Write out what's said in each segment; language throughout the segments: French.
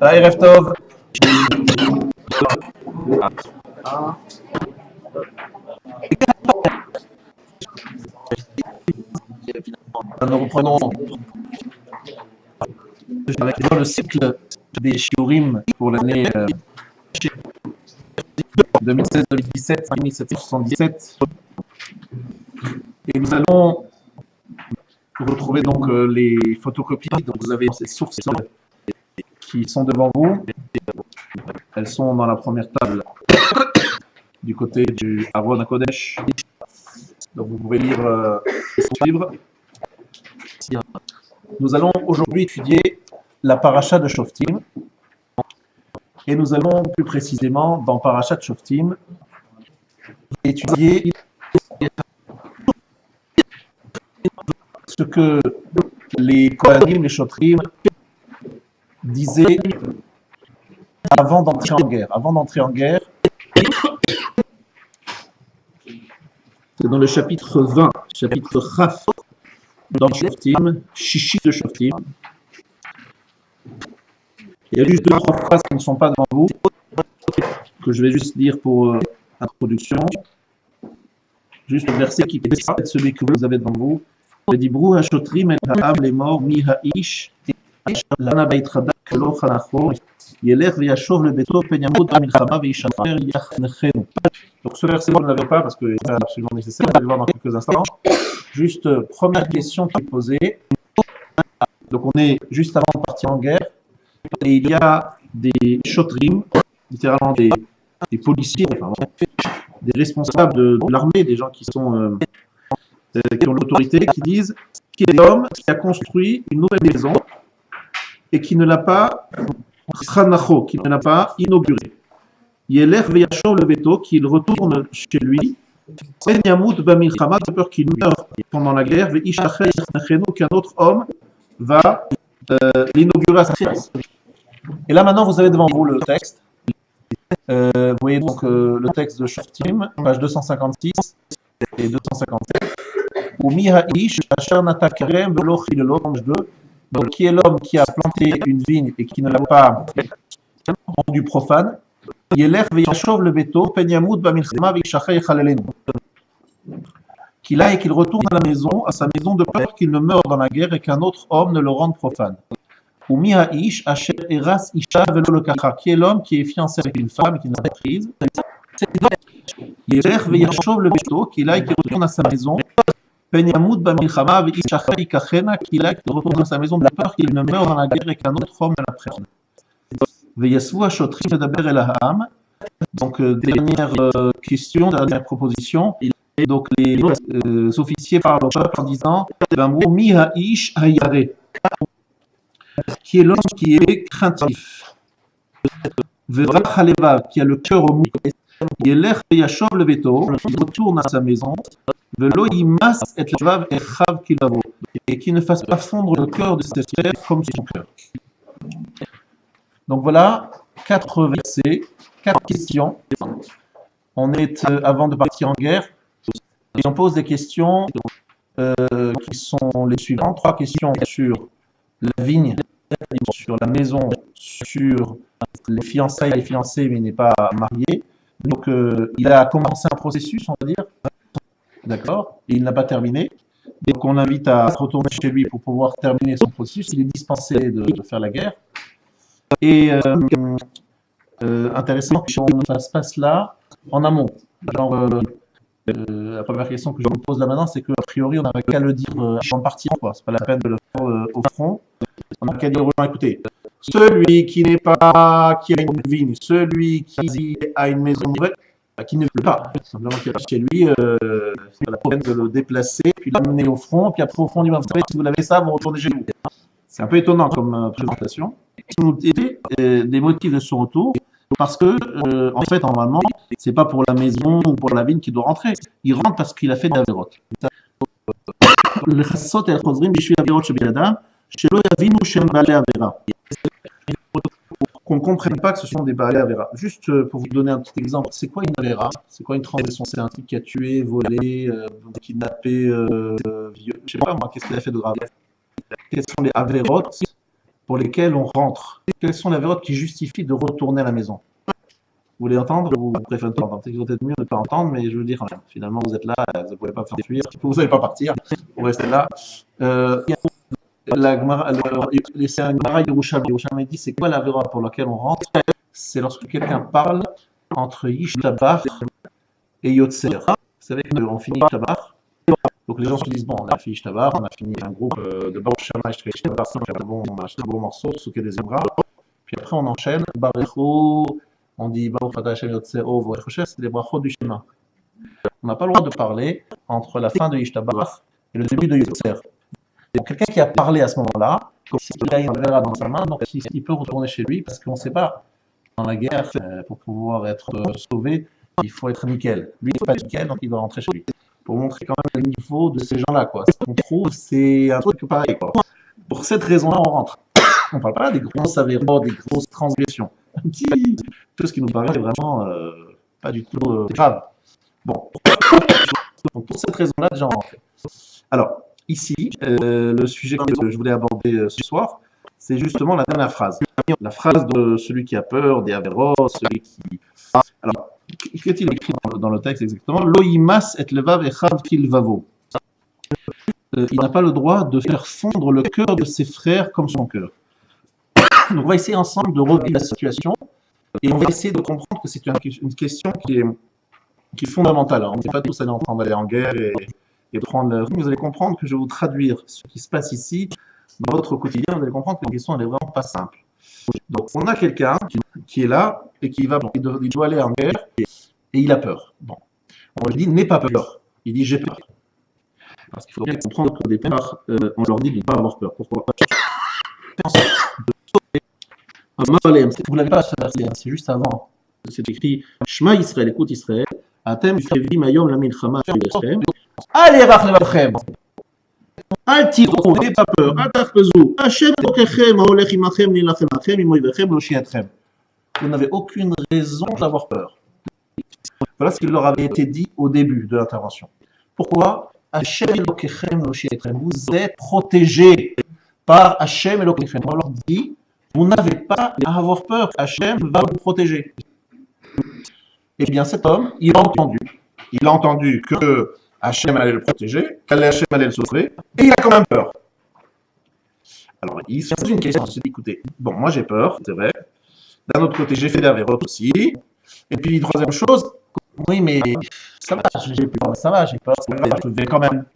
Erev Tov. Nous reprenons avec le cycle des shiurim pour l'année 2016-2017, 1777. Et nous allons retrouver donc les photocopies. Donc vous avez ces sources qui sont devant vous. Elles sont dans la première table du côté du Aron HaKodesh. Donc vous pouvez lire les livres. Nous allons aujourd'hui étudier la paracha de Shoftim. Et nous allons plus précisément dans Parashat Shoftim étudier ce que les Kohanim, les Shotrim disaient avant d'entrer en guerre. Avant d'entrer en guerre, c'est dans le chapitre 20, chapitre Chaf, dans Shoftim, Shishit de Shoftim. Il y a juste 2-3 phrases qui ne sont pas devant vous, que je vais juste lire pour introduction. Juste le verset qui précède celui que vous avez devant vous. Vedibrou hashotrim el ha'am lemor mi ha'ish lana beit chadak lo chanachor yelech veyashov lebeto pen yamut bamilchama veishafer yachnechenu. Donc ce verset, vous ne l'avez pas parce que c'est absolument nécessaire. On va le voir dans quelques instants. Juste première question qui est posée. Donc on est juste avant de partir en guerre. Et il y a des shotrim, littéralement des policiers, enfin, des responsables de l'armée, des gens qui sont qui ont l'autorité, qui disent qu'il est l'homme qui a construit une nouvelle maison et qui ne l'a pas qui ne l'a pas inaugurée. Yelech veyashov le veto, qu'il retourne chez lui, pen yamut bamilchama, de peur qu'il meure pendant la guerre, veishacher yachnechenu, qu'un autre homme va l'inaugurer à sa place. Et là maintenant vous avez devant vous le texte. Vous voyez donc le texte de Shoftim, page 256 et 257. Ou Miha'ish, Asher Nata Kerem, Velo Chilelo, page 2. Donc qui est l'homme qui a planté une vigne et qui ne l'a pas rendu profane. Yelech veyashov le beto, pen yamut bamilchama veishacher yechalelenu. Qu'il aille et qu'il retourne à la maison, à sa maison, de peur qu'il ne meure dans la guerre et qu'un autre homme ne le rende profane. Ou Miha'ish, Asher Eras Isha Velo Lokacha, qui est l'homme qui est fiancé avec une femme et qui n'a pas prise. Yelech veyashov le beto, qu'il aille et qu'il retourne à sa maison. Pen yamut bamilchama veishacher yikachena, qu'il aille et qu'il retourne à sa maison de peur qu'il ne meure dans la guerre et qu'un autre homme ne la prenne. Veyasvu hashotrim medaber el ha'am. Donc dernière question, dernière proposition. Et donc les officiers parlent au peuple en disant Mi ha'ish hayare, qui est l'homme qui est craintif. Verach halevav, qui a le cœur au mou. Yelech veyashov le veto, il retourne à sa maison. Velo yimas et levav echav kilavo, et qui ne fasse pas fondre le cœur de ses frères comme son cœur. Donc voilà, 4 versets, 4 questions. On est avant de partir en guerre. Et on pose des questions qui sont les suivantes. 3 questions sur la vigne, sur la maison, sur les fiançailles et les fiancés, mais il n'est pas marié. Donc il a commencé un processus, on va dire. D'accord. Et il n'a pas terminé. Donc on l'invite à retourner chez lui pour pouvoir terminer son processus. Il est dispensé de faire la guerre. Et intéressant, ça se passe là, en amont. Genre, la première question que je vous pose là maintenant, c'est qu'a priori, on n'avait qu'à le dire avant de partir, quoi. C'est pas la peine de le faire au front. On n'a qu'à dire aux gens, écoutez, celui qui n'est pas, qui a une vigne, celui qui a une maison nouvelle, qui ne veut pas, simplement qui est chez lui, c'est la peine de le déplacer, puis l'amener au front, puis après au front, on dit, vous savez, si vous l'avez ça, vous retournez chez vous. C'est un peu étonnant comme présentation. Nous dit des motifs de son retour, parce que, en fait, normalement, c'est pas pour la maison ou pour la vigne qu'il doit rentrer. Il rentre parce qu'il a fait d'Averot. Le chassot et le chosrim bishvil Averot shebiladam, shelo yavinu shem baalei Avera. Qu'on ne comprenne pas que ce sont des baalei Avera. Juste pour vous donner un petit exemple, c'est quoi une Avera? C'est quoi une transgression? C'est un type qui a tué, volé, kidnappé, je sais pas moi, qu'est-ce qu'il a fait de grave? Quels sont les Averot pour lesquelles on rentre. Quelles sont les avérotes qui justifient de retourner à la maison? Vous voulez entendre ou vous préférez pas entendre? C'est peut-être mieux de ne pas entendre, mais je veux dire, finalement, vous êtes là, vous ne pouvez pas faire fuir, vous n'allez pas partir, vous restez là. C'est un Gemara Yerushalmi. Yerushalmi dit, c'est quoi l'avéra pour laquelle on rentre? C'est lorsque quelqu'un parle entre Yishtabach et Yotzer. Vous savez qu'on finit Yishtabach, donc les gens se disent, bon, on a fini Yishtabach, on a fini un groupe de Baruch Shama et Yishtabach, on a un bon morceau, Souké des Zimra, puis après on enchaîne, Baruch, on dit Baruch Atah Hashem Yotzer Ov V'Echosher, c'est les brachot du Shema. On n'a pas le droit de parler entre la fin de Yishtabach et le début de Yotzer. Donc quelqu'un qui a parlé à ce moment-là, s'il a une verra dans sa main, donc il peut retourner chez lui, parce qu'on ne sait pas, dans la guerre, pour pouvoir être sauvé, il faut être nickel. Lui, il n'est pas nickel, donc il doit rentrer chez lui. Pour montrer quand même le niveau de ces gens-là, quoi. Ce qu'on trouve, c'est un truc pareil, quoi. Pour cette raison-là, on rentre. On ne parle pas des grosses avérotes, des grosses transgressions. Un petit chose qui nous paraît vraiment pas du tout grave. Bon. Donc pour cette raison-là, déjà, on rentre. Alors, ici, le sujet que je voulais aborder ce soir, c'est justement la dernière phrase. La phrase de celui qui a peur, des avéros, celui qui... Alors, qu'est-il écrit dans le texte exactement? Loïmas et levav echav kilvavo. Il n'a pas le droit de faire fondre le cœur de ses frères comme son cœur. Donc, on va essayer ensemble de revivre la situation et on va essayer de comprendre que c'est une question qui est fondamentale. Alors, on n'est pas tous allés en train d'aller en guerre et prendre le rythme. Vous allez comprendre que je vais vous traduire ce qui se passe ici dans votre quotidien. Vous allez comprendre que la question, elle est vraiment pas simple. Donc, on a quelqu'un qui est là et qui va, il doit aller en guerre et il a peur. Bon, on lui dit n'aie pas peur. Il dit j'ai peur. Parce qu'il faut bien comprendre qu'au départ, on leur dit de ne pas avoir peur. Pourquoi? Vous ne l'avez pas ce verset, c'est juste avant. C'est écrit Shema Israël, écoute Israël. Atem Kevi Mayom la Milchama Shivechem. Allez, Rach Levavchem. Al Tirou, n'ayez pas peur. Al Tachpezou. Hashem Lokechem, Haolech Imachem, Nilachem Achem, Imoivechem, Loshiatchem. Vous n'avez aucune raison d'avoir peur. Voilà ce qui leur avait été dit au début de l'intervention. Pourquoi? Hashem Lokechem, Loshiatchem. Vous êtes protégés par Hashem Lokechem. On leur dit vous n'avez pas à avoir peur, Hachem va vous protéger. Eh bien, cet homme, il a entendu que Hachem allait le protéger, qu'Hachem allait le sauver, et il a quand même peur. Alors, il se pose une question, il se dit, écoutez, bon, moi j'ai peur, c'est vrai, d'un autre côté, j'ai fait des avérotes aussi, et puis, troisième chose, oui, mais ça va, j'ai peur, ça va, j'ai peur, je vais quand même.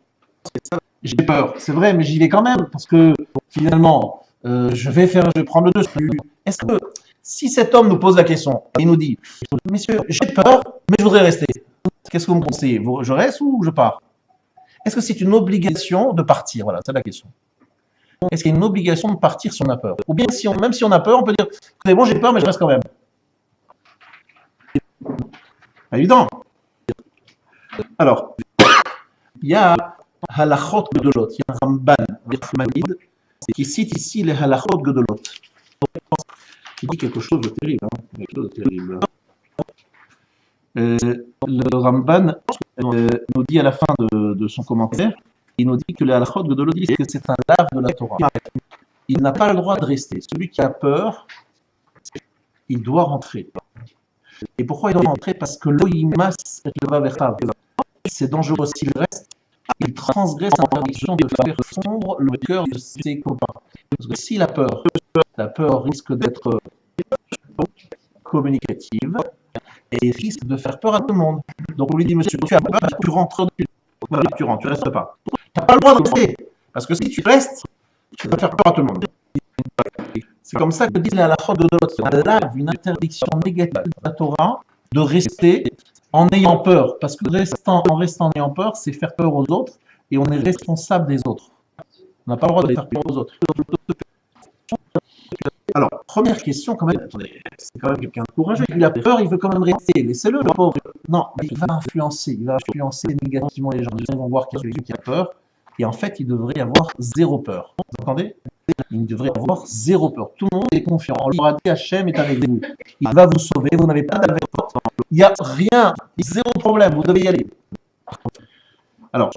J'ai peur, c'est vrai, mais j'y vais quand même, parce que, finalement, je vais prendre le dessus. Est-ce que si cet homme nous pose la question, il nous dit, messieurs, j'ai peur, mais je voudrais rester. Qu'est-ce que vous me conseillez? Je reste ou je pars? Est-ce que c'est une obligation de partir? Voilà, c'est la question. Est-ce qu'il y a une obligation de partir si on a peur? Ou bien même si on a peur, on peut dire, écoutez, bon, j'ai peur, mais je reste quand même. Pas évident. Alors, il y a halachot gedolot, il y a un Ramban, Birchmanide, qui cite ici les halachot gedolot. Il dit quelque chose de terrible. Quelque chose de terrible. Le Ramban nous dit à la fin de son commentaire, il nous dit que les halachot gedolot disent que c'est un lave de la Torah. Il n'a pas le droit de rester. Celui qui a peur, il doit rentrer. Et pourquoi il doit rentrer? Parce que l'oïmas et le vavechav, c'est dangereux s'il reste. Il transgresse l'interdiction de faire fondre le cœur de ses copains. Parce que s'il a peur, la peur risque d'être communicative et risque de faire peur à tout le monde. Donc on lui dit, monsieur, tu as peur, tu rentres, tu restes pas. Tu n'as pas le droit de rester. Parce que si tu restes, tu vas faire peur à tout le monde. C'est comme ça que dit la halachot de l'autre. On lave une interdiction négative de la Torah de rester en ayant peur, parce que en restant en ayant peur, c'est faire peur aux autres, et on est responsable des autres. On n'a pas le droit de faire peur aux autres. Alors, première question, quand même, attendez, c'est quand même quelqu'un de courageux, il a peur, il veut quand même rester, laissez-le, le pauvre. Non, il va influencer négativement les gens. Les gens vont voir qu'il y a quelqu'un qui a peur, et en fait, il devrait avoir zéro peur. Vous entendez? Il devrait avoir zéro peur. Tout le monde est confiant. On lui aura dit Hachem est avec vous. Il va vous sauver, vous n'avez pas d'avérote. Il n'y a rien, zéro problème, vous devez y aller. Alors,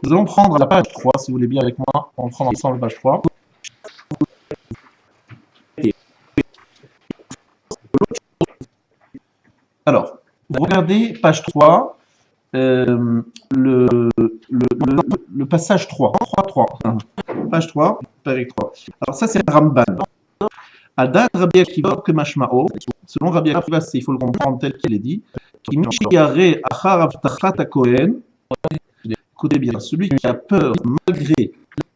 nous allons prendre la page 3, si vous voulez bien avec moi. On va prendre ensemble la page 3. Alors, vous regardez page 3, le passage 3, 3, page 3, page 3. Alors ça c'est Ramban. Adat Rabbi Akiva que mashma'o, selon Rabbi Akiva, il faut le comprendre tel qu'il est dit, qui mishigare achar avtachat Kohen. Écoutez bien, celui qui a peur malgré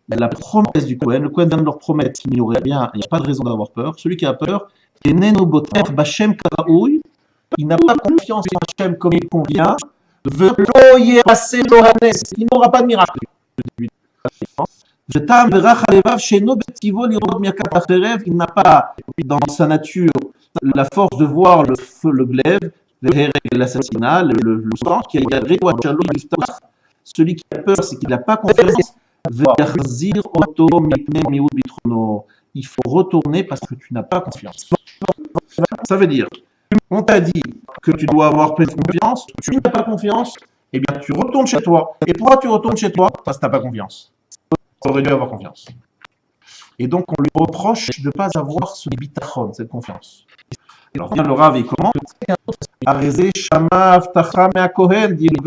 la promesse du Kohen, le Kohen vient de leur promettre qu'il n'y aurait rien, il n'y a pas de raison d'avoir peur. Celui qui a peur, il n'a pas confiance en Hachem comme il convient, il n'aura pas de miracle. Il n'a pas dans sa nature la force de voir le feu, le glaive, l'assassinat, le sang qui a celui qui a peur, c'est qu'il n'a pas confiance. Il faut retourner parce que tu n'as pas confiance. Ça veut dire, on t'a dit que tu dois avoir pleine confiance, tu n'as pas confiance, eh bien tu retournes chez toi. Et pourquoi tu retournes chez toi? Parce que tu n'as pas confiance. Tu aurais dû avoir confiance. Et donc on lui reproche de ne pas avoir ce bitachon, cette confiance. Alors vient le Rav et comment? Arezé Shama Avtacha Mea Kohen, dit le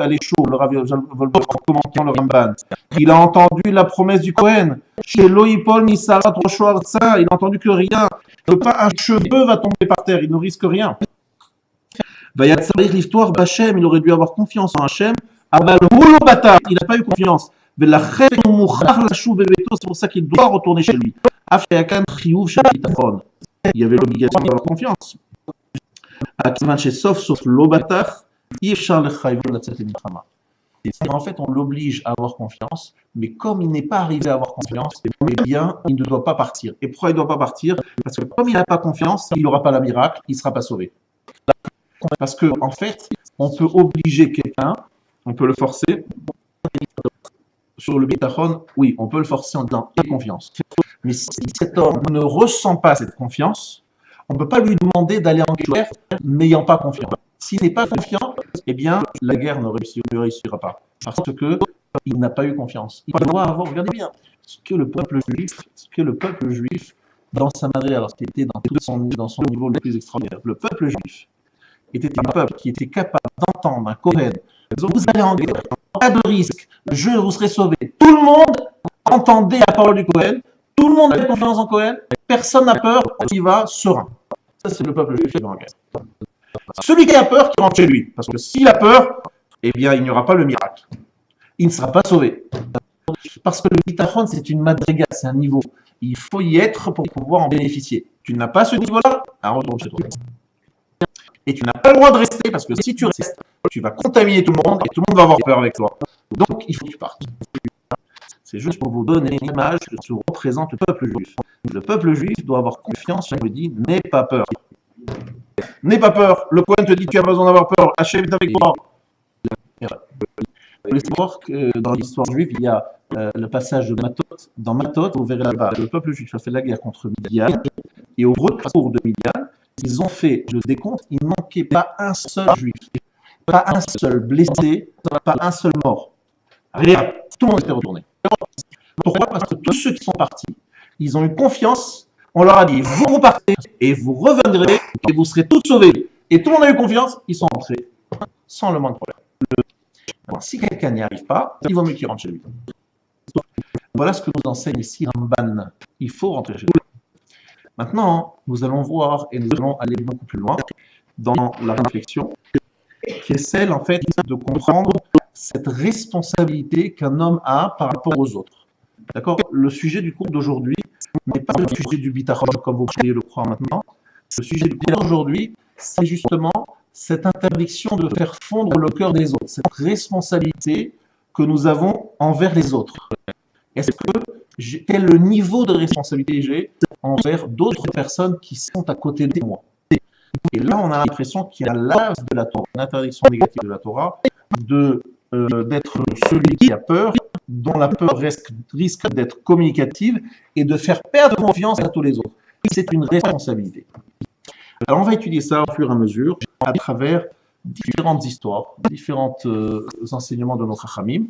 Rav Volbot en commentant le Ramban. Il a entendu la promesse du Kohen. Chez Loïpol Nisarat Rosho Artsa, il a entendu que rien, que pas un cheveu va tomber par terre, il ne risque rien. Vayatzarich l'histoire Bachem, il aurait dû avoir confiance en Hachem. Aval Hulo Bata, il n'a pas eu confiance. C'est pour ça qu'il doit retourner chez lui. Il y avait l'obligation d'avoir confiance. Sauf l'obatach, en fait, on l'oblige à avoir confiance, mais comme il n'est pas arrivé à avoir confiance, eh bien, il ne doit pas partir. Et pourquoi il ne doit pas partir? Parce que comme il n'a pas confiance, il n'aura pas la miracle, il ne sera pas sauvé. Parce que, en fait, on peut obliger quelqu'un, on peut le forcer. Sur le bitachon, oui, on peut le forcer en disant « confiance ». Mais si cet homme ne ressent pas cette confiance, on ne peut pas lui demander d'aller en guerre n'ayant pas confiance. S'il n'est pas confiant, eh bien, la guerre ne réussira pas. Parce qu'il n'a pas eu confiance. Il doit avoir, regardez bien, ce que le peuple juif, dans sa madré, alors qu'il était dans son niveau le plus extraordinaire, le peuple juif était un peuple qui était capable d'entendre un Kohen. Vous allez en guerre, pas de risque, vous serez sauvé. Tout le monde entendait la parole du Kohen, tout le monde avait confiance en Kohen, personne n'a peur, on y va serein. Ça, c'est le peuple juif qui va en guerre. Celui qui a peur, qui rentre chez lui. Parce que s'il a peur, eh bien, il n'y aura pas le miracle. Il ne sera pas sauvé. Parce que le bitachon, c'est une madriga, c'est un niveau. Il faut y être pour pouvoir en bénéficier. Tu n'as pas ce niveau-là, retourne chez toi. Et tu n'as pas le droit de rester, parce que si tu restes, tu vas contaminer tout le monde et tout le monde va avoir peur avec toi. Donc, il faut que tu partes. C'est juste pour vous donner une image de ce que représente le peuple juif. Le peuple juif doit avoir confiance, je me dis, n'aie pas peur. N'aie pas peur. Le Kohen te dit, tu as besoin d'avoir peur. Hachem est avec toi. Vous voulez savoir que dans l'histoire juive, il y a le passage de Matot. Dans Matot, vous verrez là-bas, le peuple juif a fait la guerre contre Midian. Et au retour de Midian, ils ont fait le décompte, il ne manquait pas un seul juif, pas un seul blessé, pas un seul mort. Rien, tout le monde était retourné. Pourquoi? Parce que tous ceux qui sont partis, ils ont eu confiance, on leur a dit, vous repartez et vous reviendrez et vous serez tous sauvés. Et tout le monde a eu confiance, ils sont rentrés sans le moindre problème. Bon, si quelqu'un n'y arrive pas, il vaut mieux qu'il rentre chez lui. Voilà ce que nous enseigne ici Ramban. Il faut rentrer chez lui. Maintenant, nous allons voir et nous allons aller beaucoup plus loin dans la réflexion, qui est celle, en fait, de comprendre cette responsabilité qu'un homme a par rapport aux autres. D'accord? Le sujet du cours d'aujourd'hui n'est pas le sujet du bitachon, comme vous pouvez le croire maintenant. Le sujet du cours d'aujourd'hui, c'est justement cette interdiction de faire fondre le cœur des autres, cette responsabilité que nous avons envers les autres. Quel est le niveau de responsabilité j'ai envers d'autres personnes qui sont à côté de moi? Et là, on a l'impression qu'il y a l'âge de la Torah, l'interdiction négative de la Torah, d'être celui qui a peur, dont la peur risque d'être communicative et de faire perdre confiance à tous les autres. C'est une responsabilité. Alors, on va étudier ça au fur et à mesure, à travers différentes histoires, différents enseignements de notre Chachamim.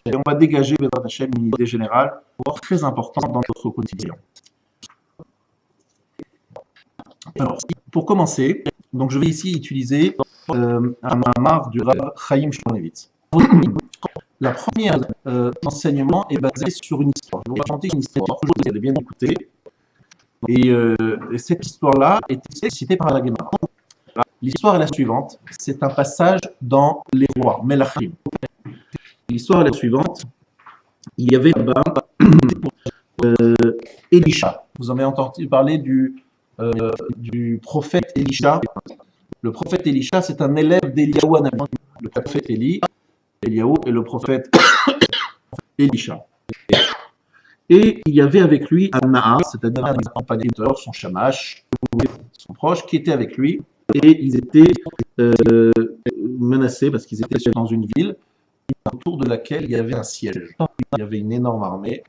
Et on va dégager, Bezrat Hashem, une idée générale, voire très importante dans notre quotidien. Alors, pour commencer, donc je vais ici utiliser un mamar du Rav Chaim Shmulevitz. La première enseignement est basé sur une histoire. Je vais vous raconter une histoire, vous allez bien écouter. Et cette histoire-là est citée par la Gemara. L'histoire est la suivante. C'est un passage dans les rois, Melachim. L'histoire est la suivante. Il y avait là-bas Elisha. Vous en avez entendu parler du prophète Elisha. Le prophète Elisha, c'est un élève d'Eliaou Hanavi. Le prophète Eliaou et le prophète Elisha. Et il y avait avec lui un Na'a, c'est-à-dire un accompagnateur, son shamash, son proche, qui était avec lui. Et ils étaient menacés parce qu'ils étaient dans une ville autour de laquelle il y avait un siège. Il y avait une énorme armée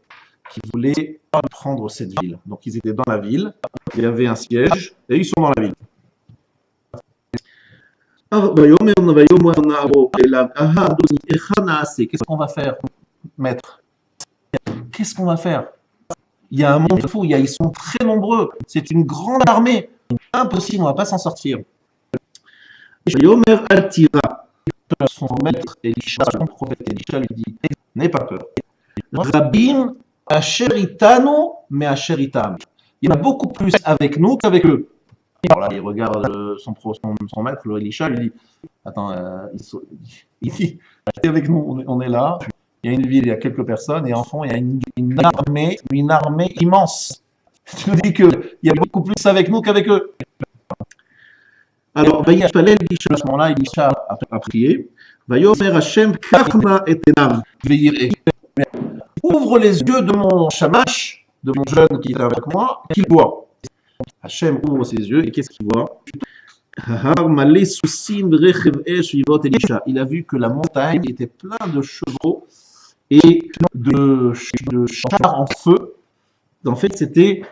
qui voulait prendre cette ville. Donc ils étaient dans la ville, il y avait un siège, et ils sont dans la ville. Qu'est-ce qu'on va faire, maître? Qu'est-ce qu'on va faire? Il y a un monde fou, ils sont très nombreux, c'est une grande armée. Impossible, on ne va pas s'en sortir. Son maître Elisha, son prophète Elisha lui dit, n'aie pas peur. Rabim asheritanu me asheritam. Il y en a beaucoup plus avec nous qu'avec eux. Alors là, il regarde son maître, le Elisha, lui dit, attends, il dit, avec nous, on est là, il y a une ville, il y a quelques personnes, et en fond, il y a une armée immense. Tu nous dis qu'il y a beaucoup plus avec nous qu'avec eux. Alors, il fallait Elisha, à ce moment-là, Elisha a prié. Ouvre les yeux de mon shamash, de mon jeune qui est avec moi, qu'il voit. Hachem ouvre ses yeux, et qu'est-ce qu'il voit? Il a vu que la montagne était pleine de chevaux et de chars en feu. En fait, c'était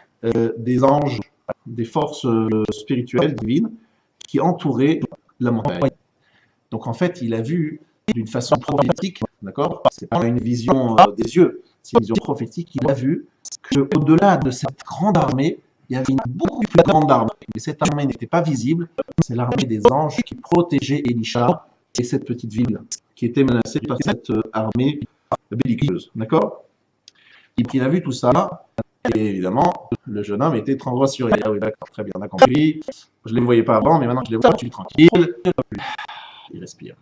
des anges, des forces spirituelles, divines, qui entouraient la montagne. Donc en fait, il a vu d'une façon prophétique, d'accord? C'est pas une vision des yeux, c'est une vision prophétique. Il a vu qu'au-delà de cette grande armée, il y avait une beaucoup plus grande armée. Mais cette armée n'était pas visible, c'est l'armée des anges qui protégeait Elisha et cette petite ville qui était menacée par cette armée belliqueuse, d'accord? Il a vu tout ça, et évidemment, le jeune homme était très rassuré. Ah oui, d'accord, très bien, on a compris. Je ne les voyais pas avant, mais maintenant que je les vois, je suis tranquille. Il respire.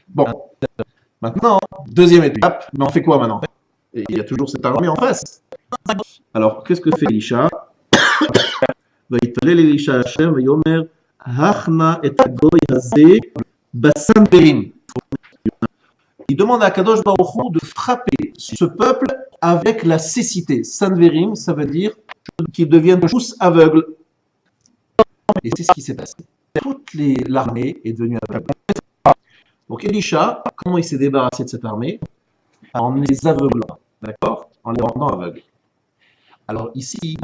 Bon, maintenant, deuxième étape, mais on fait quoi maintenant? Et il y a toujours cette armée en face. Alors, qu'est-ce que fait Elisha? Il demande à Kadosh Baruch Hu de frapper ce peuple avec la cécité. Sanverim, ça veut dire qu'ils deviennent tous aveugles. Et c'est ce qui s'est passé. Toute l'armée est devenue aveugle. Donc Elisha, comment il s'est débarrassé de cette armée? En les aveuglant, d'accord? En les rendant aveugles. Alors ici,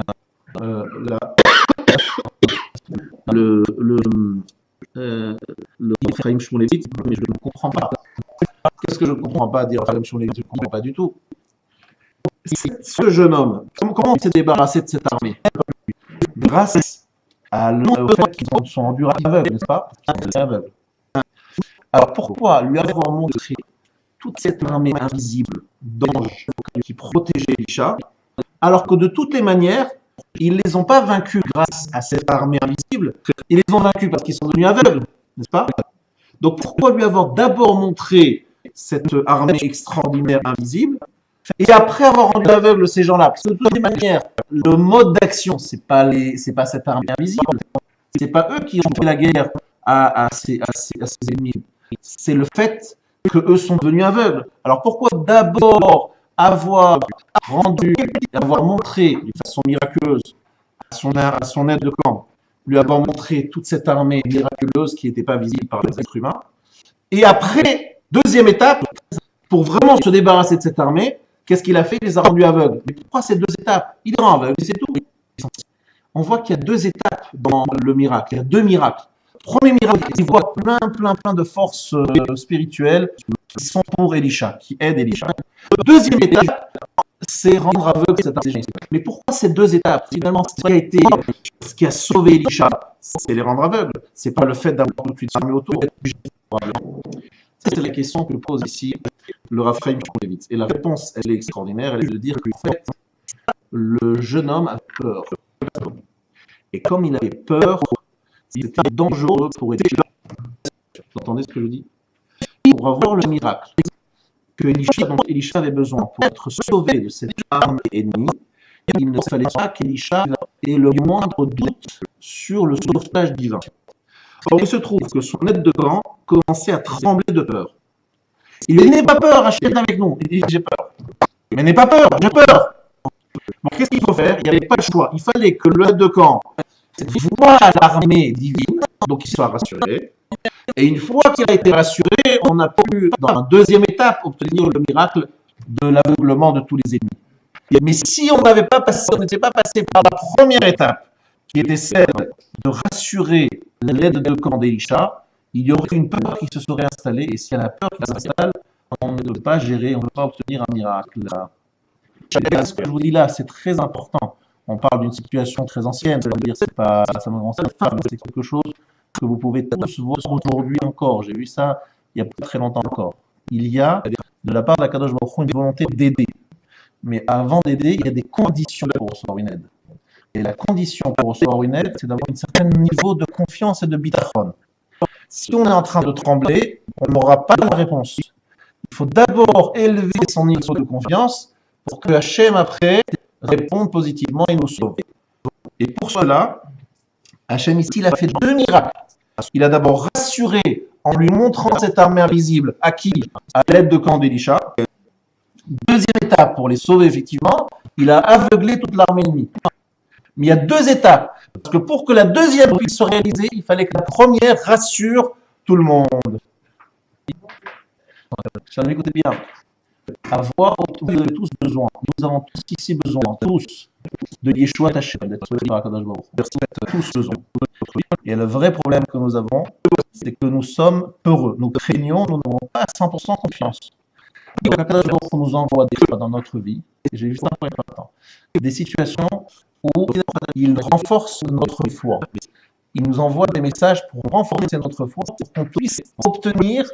le Chaim Shmulevitz, mais je ne comprends pas. Qu'est-ce que je ne comprends pas à dire Chaim Shmulevitz? Je ne comprends pas du tout. Ce jeune homme, comment il s'est débarrassé de cette armée? Grâce au fait qu'ils sont rendus aveugles, n'est-ce pas? Aveugles. Alors pourquoi lui avoir montré toute cette armée invisible d'anges qui protégeait Elisha, alors que de toutes les manières, ils ne les ont pas vaincus grâce à cette armée invisible, ils les ont vaincus parce qu'ils sont devenus aveugles, n'est-ce pas? Donc pourquoi lui avoir d'abord montré cette armée extraordinaire invisible, et après avoir rendu aveugles ces gens-là? Parce que de toutes les manières, le mode d'action, c'est pas cette armée invisible, c'est pas eux qui ont fait la guerre à ces ennemis, c'est le fait qu'eux sont devenus aveugles. Alors pourquoi d'abord avoir montré d'une façon miraculeuse à son aide de camp, lui avoir montré toute cette armée miraculeuse qui n'était pas visible par les êtres humains, et après, deuxième étape, pour vraiment se débarrasser de cette armée, qu'est-ce qu'il a fait? Il les a rendus aveugles. Mais pourquoi ces deux étapes? Il les rend aveugles, c'est tout. On voit qu'il y a deux étapes dans le miracle, il y a deux miracles. Premier miracle, il voit plein de forces spirituelles qui sont pour Elisha, qui aident Elisha. Deuxième étape, c'est rendre aveugle cet armée. Mais pourquoi ces deux étapes? Finalement, ce qui a sauvé Elisha, c'est les rendre aveugles. C'est pas le fait d'avoir toute une armée autour. C'est la question que pose ici le Rav Chaim Shmulevitz. Et la réponse, elle est extraordinaire. Elle est de dire qu'en fait, le jeune homme a peur. Et comme il avait peur, c'était dangereux pour Elisha. Vous entendez ce que je dis? Pour avoir le miracle que Elisha avait besoin pour être sauvé de cette arme ennemie, il ne fallait pas qu'Elisha ait le moindre doute sur le sauvetage divin. Or, il se trouve que son aide de camp commençait à trembler de peur. Il dit, n'aie pas peur, Hachem avec nous. Il dit, j'ai peur. Mais n'aie pas peur, j'ai peur. Bon, qu'est-ce qu'il faut faire? Il n'y avait pas le choix. Il fallait que le aide de camp voie l'armée divine, donc il soit rassuré. Et une fois qu'il a été rassuré, on a pu, dans la deuxième étape, obtenir le miracle de l'aveuglement de tous les ennemis. Mais si on n'était pas passé par la première étape, qui était celle de rassurer l'aide de camp d'Elisha, il y aurait une peur qui se serait installée, et si elle a peur qui s'installe, on ne peut pas gérer, on ne peut pas obtenir un miracle. Ce que je vous dis là, c'est très important. On parle d'une situation très ancienne, ça veut dire c'est pas ça me rend c'est quelque chose que vous pouvez tous voir aujourd'hui encore. J'ai vu ça il y a pas très longtemps encore. Il y a de la part de la Kadosh Baruch Hu une volonté d'aider. Mais avant d'aider, il y a des conditions pour recevoir une aide. Et la condition pour recevoir une aide, c'est d'avoir un certain niveau de confiance et de bitachon. Si on est en train de trembler, on n'aura pas de réponse. Il faut d'abord élever son niveau de confiance pour que Hachem, après, réponde positivement et nous sauve. Et pour cela, Hachem ici, il a fait deux miracles. Il a d'abord rassuré en lui montrant cette armée invisible à qui? À l'aide de camp d'Elisha. Deuxième étape, pour les sauver effectivement, il a aveuglé toute l'armée ennemie. Mais il y a deux étapes. Parce que pour que la deuxième puisse se réaliser, il fallait que la première rassure tout le monde. Écoutez bien. Vous avez tous besoin, nous avons tous ici besoin, tous, de Yeshua Hashem, d'être sauvés par Akadosh Baruch Hu. Tous besoin. Et le vrai problème que nous avons, c'est que nous sommes peureux, nous craignons, nous n'avons pas 100% confiance. Donc Akadosh Baruch Hu nous envoie des fois dans notre vie, et j'ai juste un point important, des situations où il renforce notre foi. Il nous envoie des messages pour renforcer notre foi, pour qu'on puisse obtenir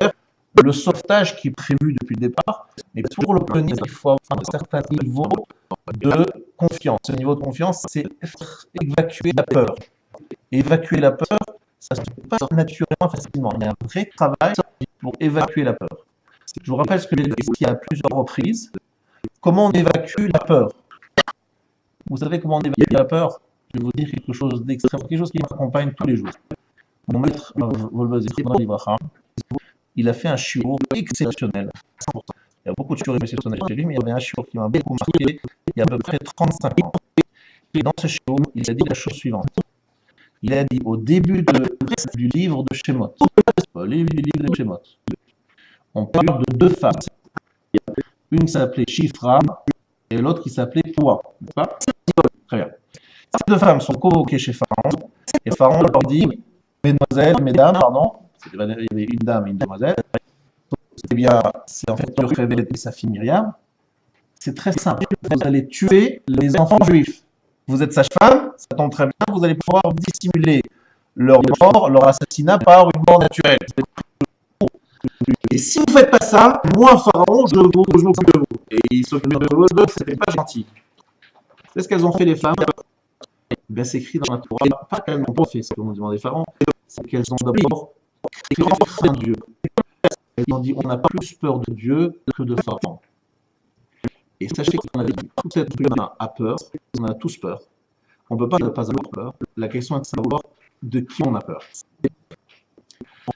le sauvetage qui est prévu depuis le départ, mais pour l'obtenir, il faut avoir un certain niveau de confiance. Ce niveau de confiance, c'est évacuer la peur. Évacuer la peur, ça ne se fait pas naturellement facilement. Il y a un vrai travail pour évacuer la peur. Je vous rappelle ce que j'ai dit ici à plusieurs reprises. Comment on évacue la peur? Vous savez comment on évacue la peur? Je vais vous dire quelque chose d'extrême, quelque chose qui m'accompagne tous les jours. Mon maître, il a fait un shiur exceptionnel. Il y a beaucoup de shiur exceptionnels chez lui, mais il y avait un shiur qui m'a beaucoup marqué il y a à peu près 35 ans. Et dans ce shiur, il a dit la chose suivante. Il a dit au début du livre de Shemot, on parle de deux femmes. Une qui s'appelait Shifra et l'autre qui s'appelait Poua. N'est-ce pas? Très bien. Ces deux femmes sont convoquées chez Pharaon, et Pharaon leur dit, mesdames, pardon, il y avait une dame et une demoiselle. Eh bien, c'est en fait le révèle de sa fille Myriam. C'est très simple. Vous allez tuer les enfants juifs. Vous êtes sage-femme, ça tombe très bien, vous allez pouvoir dissimuler leur mort, leur assassinat par une mort naturelle. Et si vous ne faites pas ça, moi, Pharaon, je m'occupe de vous. Et il s'occupe de vous, c'est pas gentil. C'est ce qu'elles ont fait les femmes. Ben, c'est écrit dans la Torah, pas qu'elles n'ont pas fait ce que nous demandait Pharaon, c'est qu'elles ont d'abord craint Dieu. Elles ont dit, on a plus peur de Dieu que de Pharaon. Et sachez qu'on a dit, tout être humain a peur, on a tous peur. On ne peut pas ne pas avoir peur. La question est de savoir de qui on a peur.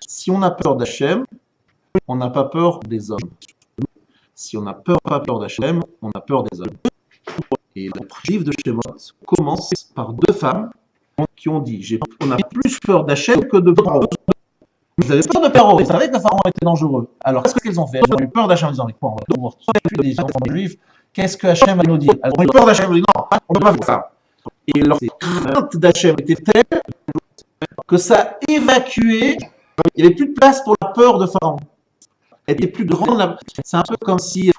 Si on a peur d'Hachem, on n'a pas peur des hommes. Si on n'a pas peur d'Hachem, on a peur des hommes. Et le livre de Shemot commence par deux femmes qui ont dit, on a plus peur d'Hachem que de Pharaon. Vous avez peur de Pharaon, vous savez que Pharaon était dangereux. Alors qu'est-ce qu'elles ont fait? Elles ont eu peur d'Hachem en disant, mais quoi, on va pouvoir tuer des enfants juifs. Qu'est-ce que Hachem va nous dire? Elles ont eu peur d'Hachem, elles ont dit, non, on ne peut pas faire ça. Et leur crainte d'Hachem était telle que ça a évacué, il n'y avait plus de place pour la peur de Pharaon. Elle était plus grande. C'est un peu comme si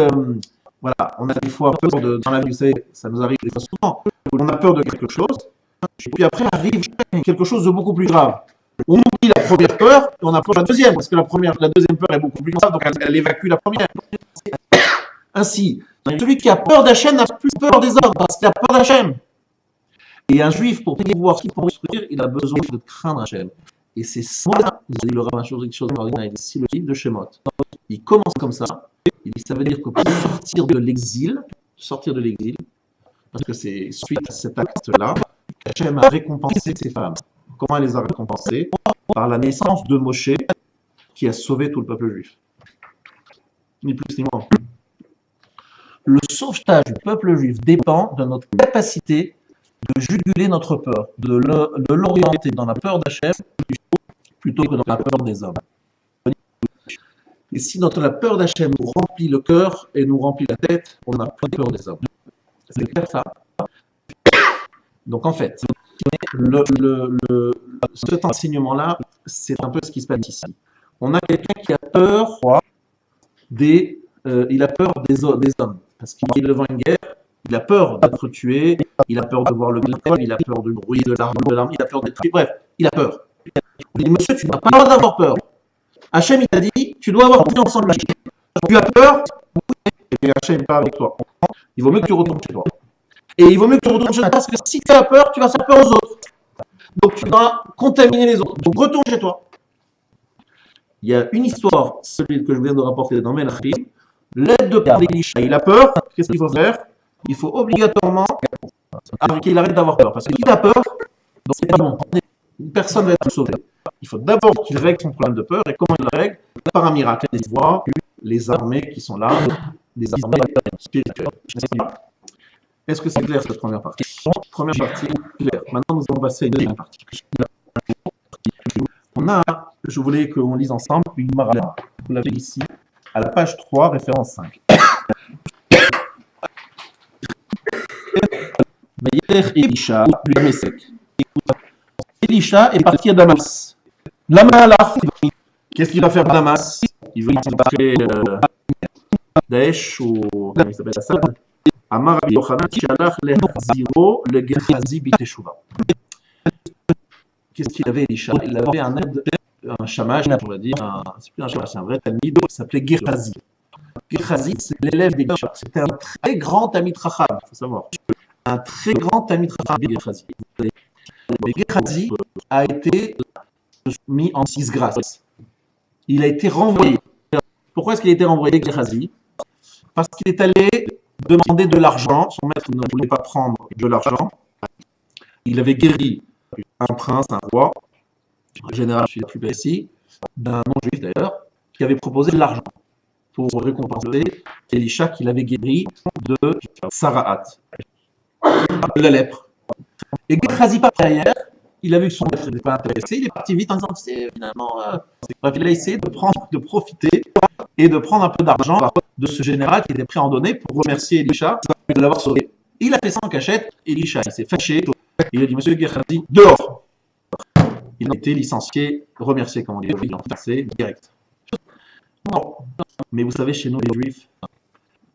Voilà, on a des fois peur dans la vie, vous savez, ça nous arrive des fois souvent. On a peur de quelque chose, et puis après arrive quelque chose de beaucoup plus grave. On oublie la première peur, et on a peur de la deuxième, parce que la deuxième peur est beaucoup plus grave, donc elle évacue la première. Ainsi, celui qui a peur d'Hachem n'a plus peur des hommes, parce qu'il a peur d'Hachem. Et un juif, pour pouvoir s'y construire, il a besoin de craindre Hachem. Et c'est ça, vous allez le Rav ici le livre de Shemot. Il commence comme ça, il dit, ça veut dire que pour sortir de l'exil, parce que c'est suite à cet acte-là, Hachem a récompensé ces femmes. Comment elle les a récompensées? Par la naissance de Moshe, qui a sauvé tout le peuple juif. Ni plus ni moins. Le sauvetage du peuple juif dépend de notre capacité de juguler notre peur, de l'orienter dans la peur d'Hachem plutôt que dans la peur des hommes. Et si la peur d'Hachem nous remplit le cœur et nous remplit la tête, on n'a plus peur des hommes. C'est clair ça? Donc en fait, cet enseignement-là, c'est un peu ce qui se passe ici. On a quelqu'un qui a peur des hommes, parce qu'il est devant une guerre, il a peur d'être tué, il a peur de voir le glaive, il a peur du bruit de l'arme, il a peur d'être tué, bref, il a peur. On lui dit, monsieur, tu n'as pas le droit d'avoir peur. Hachem, il t'a dit, tu dois avoir confiance en lui. Tu as peur, et Hachem n'est pas avec toi. Il vaut mieux que tu retournes chez toi. Et il vaut mieux que tu retournes chez toi, parce que si tu as peur, tu vas faire peur aux autres. Donc tu vas contaminer les autres. Donc retourne chez toi. Il y a une histoire, celui que je viens de rapporter dans Melachim, l'aide de peur d'Elisha. Il a peur, qu'est-ce qu'il faut faire? Il faut obligatoirement qu'il arrête d'avoir peur. Parce qu'il a peur, donc c'est pas bon. Personne ne va être sauvé. Il faut d'abord qu'il règle son problème de peur. Et comment il le règle? Par un miracle. Il voit les armées qui sont là, des armées spirituelles. Est-ce que c'est clair cette première partie? Première partie, claire. Maintenant, nous allons passer à une deuxième partie. Je voulais qu'on lise ensemble une Gemara. Vous l'avez ici, à la page 3, référence 5. Elisha est parti à Damas. Qu'est-ce qu'il va faire à Damas? Il veut infiltrer Daesh ou comment il s'appelle ça? Amar Rabbi Yochanan Shalach lehaziro le Gehazi biteshuva. Qu'est-ce qu'il avait, Elisha? Il avait un shamash, on va dire, c'est plus un shamash, c'est un vrai talmid, qui s'appelait Gehazi. Gehazi, c'est l'élève d'Elisha. C'était un très grand Talmid Chacham, il faut savoir. Un très grand Talmid Chacham, Gehazi. Mais Gehazi a été mis en disgrâce. Il a été renvoyé. Pourquoi est-ce qu'il a été renvoyé, Gehazi? Parce qu'il est allé demander de l'argent. Son maître ne voulait pas prendre de l'argent. Il avait guéri un prince, un roi, en général, je suis plus précis, d'un non-juif d'ailleurs, qui avait proposé de l'argent pour récompenser Elisha qu'il avait guéri de Sarahat, de la lèpre. Et Gehazi, pas derrière, il a vu que son maître n'était pas intéressé, il est parti vite en disant, finalement, bref, il a essayé de profiter et de prendre un peu d'argent de ce général qui était prêt à en donner pour remercier Elisha de l'avoir sauvé. Il a fait ça en cachette, Elisha, il s'est fâché, il a dit, monsieur Gehazi, dehors. Il a été licencié, remercié, comme on dit, il a passé direct. Non. Mais vous savez, chez nous, les juifs,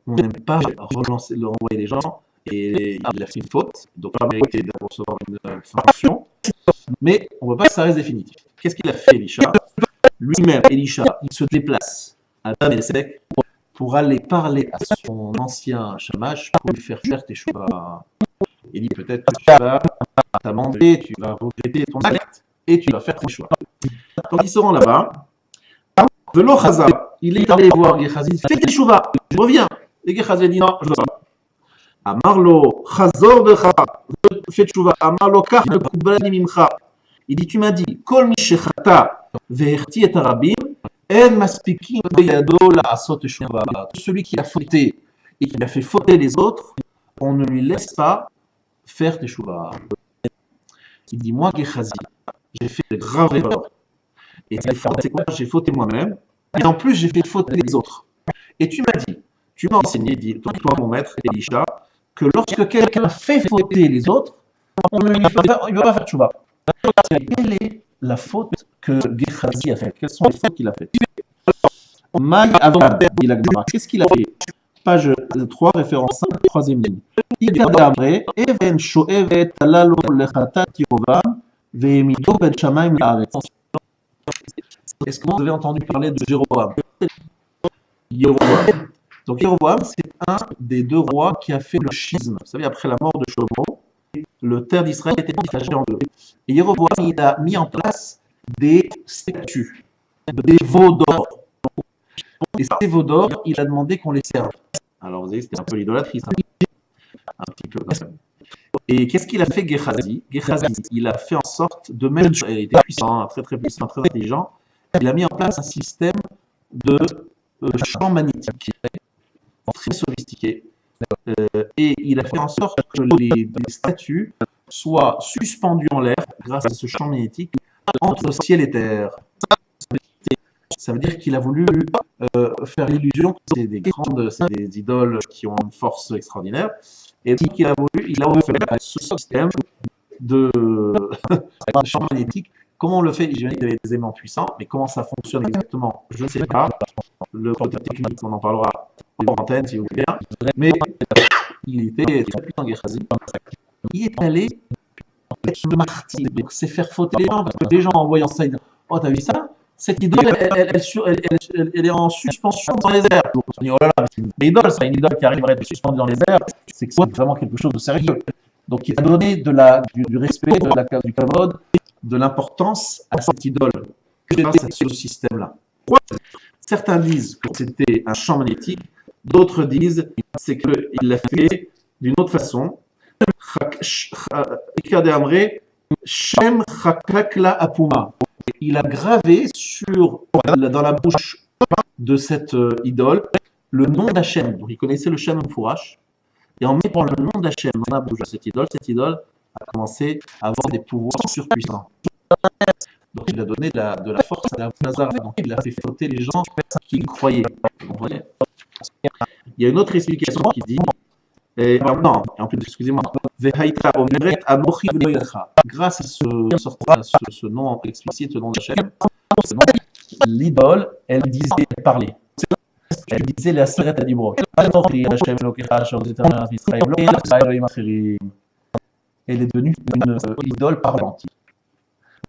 on n'aime pas renvoyer les gens, et il a fait une faute, donc il a mérité de recevoir une sanction, mais on ne veut pas que ça reste définitif. Qu'est-ce qu'il a fait, Elisha? Lui-même, Elisha, il se déplace à Damasek pour aller parler à son ancien shamash pour lui faire teshuva. Il dit peut-être que tu vas t'amender, tu vas regretter ton acte et tu vas faire teshuva. Quand ils seront là-bas, Velo Chaza, il est allé voir Gehazi, il fait teshuva, je reviens. Et Gehazi a dit non, je ne veux pas. Amarlo, Chazor Becha, fais teshuva. Amarlo, Kach Bekubrani Mimcha. Il dit, tu m'as dit, Kol Mishechata Veherti et Arabim, En Maspikim Yado la Asot teshuva. Celui qui a fauté et qui a fait fauter les autres, on ne lui laisse pas faire teshuva. Il dit, moi, Gehazi, j'ai fait de graves erreurs. Et c'est quoi? J'ai fauté moi-même. Et en plus, j'ai fait fauter les autres. Et tu m'as enseigné, dit, toi, mon maître, Elisha, que lorsque quelqu'un fait fauter les autres, il ne va pas faire teshuva. Quelle est la faute que Gehazi a faite? Quelles sont les fautes qu'il a faites? Qu'est-ce qu'il a fait? page 3, référence 5, troisième ligne. Even sho'evet alalo lechatat Yerovam ve'emido ben shamayim la'aretz. Est-ce que vous avez entendu parler de Jéroboam? Jéroboam. Donc Jéroboam, c'est un des deux rois qui a fait le schisme. Vous savez, après la mort de Shlomo, le terre d'Israël était partagé en deux. Et Jéroboam, il a mis en place des statues, des veaux d'or. Et ces veaux d'or, il a demandé qu'on les serve. Alors vous savez, c'était un peu l'idolâtrie, ça. Un petit peu quand même. Et qu'est-ce qu'il a fait Gehazi? Gehazi, il a fait en sorte de mettre, il était puissant, très très puissant, très intelligent, il a mis en place un système de champ magnétique très sophistiqué. Et il a fait en sorte que les statues soient suspendues en l'air grâce à ce champ magnétique entre ciel et terre. Ça veut dire qu'il a voulu faire l'illusion que c'est des idoles qui ont une force extraordinaire. Et donc il a voulu faire ce système de champ magnétique. Comment on le fait? J'imagine qu'il y avait des aimants puissants, mais comment ça fonctionne exactement? Je ne sais pas. Le côté technique, on en parlera en antenne si vous voulez bien. Mais il était très puissant, Gehazi. Il est allé être martyr, donc c'est faire fauter les gens, parce que les gens en voyant ça, ils disent oh, t'as vu ça? Cette idole, elle est en suspension dans les airs. On dit, oh là là, c'est une idole, ça, une idole qui arriverait à être suspendue dans les airs, c'est que c'est vraiment quelque chose de sérieux. Donc il a donné du respect, du kavod, de l'importance à cette idole, grâce à ce système-là. Certains disent que c'était un champ magnétique, d'autres disent c'est qu'il l'a fait d'une autre façon. Il a gravé dans la bouche de cette idole le nom d'Hachem. Donc il connaissait le Shem Fourash. Et en mettant le nom d'Hachem dans la bouche de cette idole a commencé à avoir des pouvoirs surpuissants. Donc il a donné de la force à la Nazar. Donc il a fait flotter les gens qui croyaient. Vous voyez? Il y a une autre explication qui dit non, en plus, excusez-moi. Grâce à ce nom explicite, ce nom d'Hachem, l'idole, elle parlait. Elle disait la Seret Adibro. Elle est devenue une idole parlante.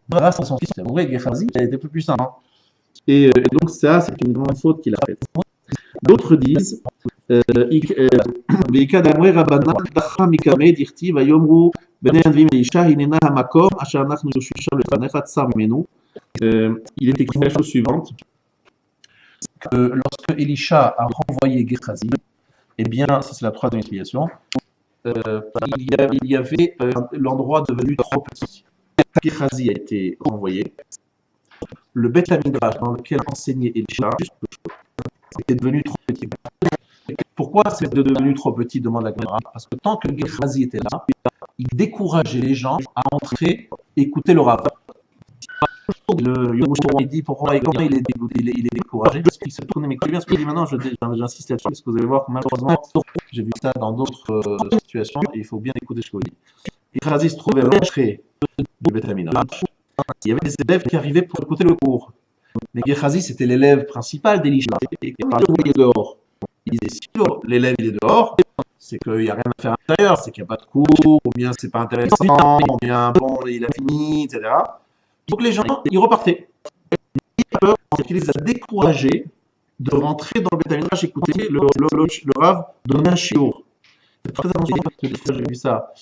Grâce à son système. Vous voyez, Gehazi, elle était plus puissante. Hein. Et donc, ça, c'est une grande faute qu'il a faite. D'autres disent il est écrit la chose suivante, que lorsque Elisha a renvoyé Gehazi, eh bien, ça c'est la troisième explication, il y avait l'endroit devenu trop petit. Gehazi a été renvoyé. Le Beth Midrash dans lequel enseignait Elisha était devenu trop petit. Pourquoi c'est devenu trop petit, demande la Gemara? Parce que tant que Gehazi était là, il décourageait les gens à entrer et écouter le Rav. Le Yom Shlomo dit pourquoi il est découragé, parce qu'il se tourne, mais écoutez bien ce que je dis maintenant, j'insiste là-dessus, parce que vous allez voir que malheureusement, j'ai vu ça dans d'autres situations, et il faut bien écouter ce que vous dites. Gehazi se trouvait à l'entrée du Beth Midrash. Il y avait des élèves qui arrivaient pour écouter le cours. Mais Gehazi, c'était l'élève principal d'Elisha, et quand il le voyait dehors, il disait si l'élève il est dehors, c'est qu'il n'y a rien à faire à l'intérieur, c'est qu'il n'y a pas de cours, ou bien c'est pas intéressant, ou bien bon, il a fini, etc. Donc les gens, ils repartaient. C'est qu'il les a découragés de rentrer dans le Beth Midrash, écouter le Rav donner un shiur. C'est très attention, parce que des fois j'ai vu ça,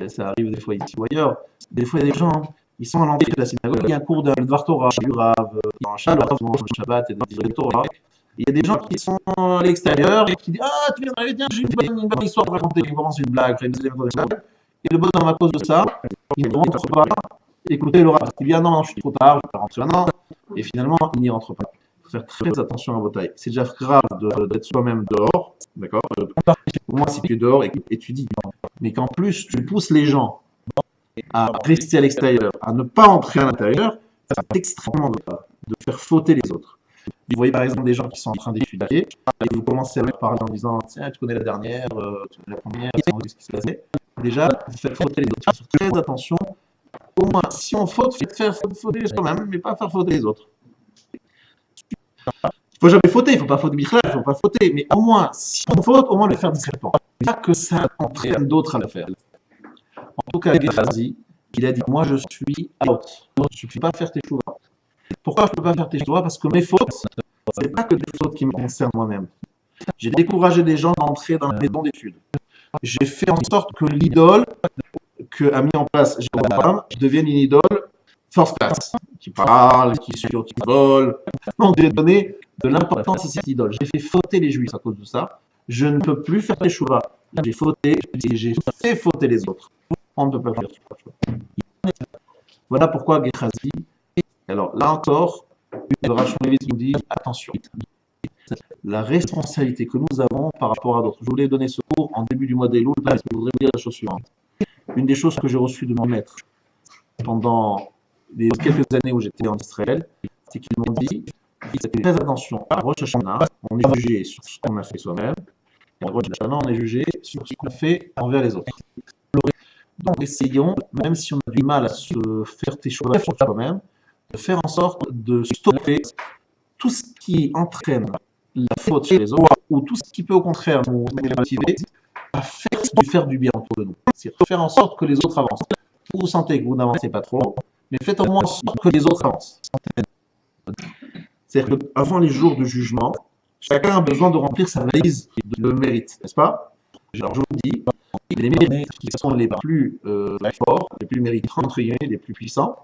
ça arrive des fois ici ou ailleurs, des fois il y a des gens, ils sont à l'entrée de la synagogue, il y a un cours de Dvar Torah, du Rav, dans un Shabbat et des Torah. Il y a des gens qui sont à l'extérieur et qui disent ah, tu viens d'arriver, tiens, j'ai une bonne histoire à raconter. Ils commencent une blague, et le bonhomme, à cause de ça, il ne rentre pas. Écoutez, Laura, il dit ah non, je suis trop tard, je vais rentrer maintenant. Et finalement, il n'y rentre pas. Il faut faire très attention à vos tailles. C'est déjà grave d'être soi-même dehors, d'accord? Pour moi, si tu es dehors et étudie, mais qu'en plus, tu pousses les gens à rester à l'extérieur, à ne pas entrer à l'intérieur, c'est extrêmement grave de faire fauter les autres. Vous voyez par exemple des gens qui sont en train d'étudier et vous commencez à leur parler en disant tiens, tu connais la dernière, tu connais la première, tu sais ce qui s'est passé. Déjà, vous faites fauter les autres. Faites très attention. Au moins, si on faute, faites faire fauter soi-même, mais pas faire fauter les autres. faut jamais fauter, il faut pas fauter Bichlal, il faut pas fauter, mais au moins, si on faute, au moins le faire discrètement. Pas que ça entraîne d'autres à le faire. En tout cas, Gehazi, il a dit, moi je suis out, je ne peux pas faire tes choix. Pourquoi je ne peux pas faire tes choix? Parce que mes fautes, ce n'est pas que des fautes qui me concernent moi-même. J'ai découragé des gens d'entrer dans la maison d'études. J'ai fait en sorte que l'idole que a mis en place Jéroboam devienne une idole first class, qui parle, qui sur, qui vole. Donc, j'ai donné de l'importance à cette idole. J'ai fait fauter les Juifs à cause de ça. Je ne peux plus faire les chouvas. J'ai fauté et j'ai fait fauter les autres. On ne peut pas faire choix. Voilà pourquoi Gehazi. Alors là encore, le Rachon Lévis nous dit attention. La responsabilité que nous avons par rapport à d'autres. Je voulais donner ce cours en début du mois d'Elul, parce que je voudrais vous dire la chose suivante. Une des choses que j'ai reçues de mon maître pendant les quelques années où j'étais en Israël, c'est qu'ils m'ont dit faites très attention à Rosh Hashanah, on est jugé sur ce qu'on a fait soi-même, et à Rosh Hashanah, on est jugé sur ce qu'on fait envers les autres. Donc essayons, même si on a du mal à se faire tes choix sur soi-même, de faire en sorte de stopper tout ce qui entraîne la faute chez les autres, ou tout ce qui peut au contraire nous motiver à faire du bien autour de nous. C'est faire en sorte que les autres avancent. Vous sentez que vous n'avancez pas trop, mais faites au moins en sorte que les autres avancent. C'est-à-dire qu'avant les jours de jugement, chacun a besoin de remplir sa valise de mérite, n'est-ce pas? Alors je vous dis, les mérites qui sont les plus forts, les plus méritants, entre guillemets, les plus puissants,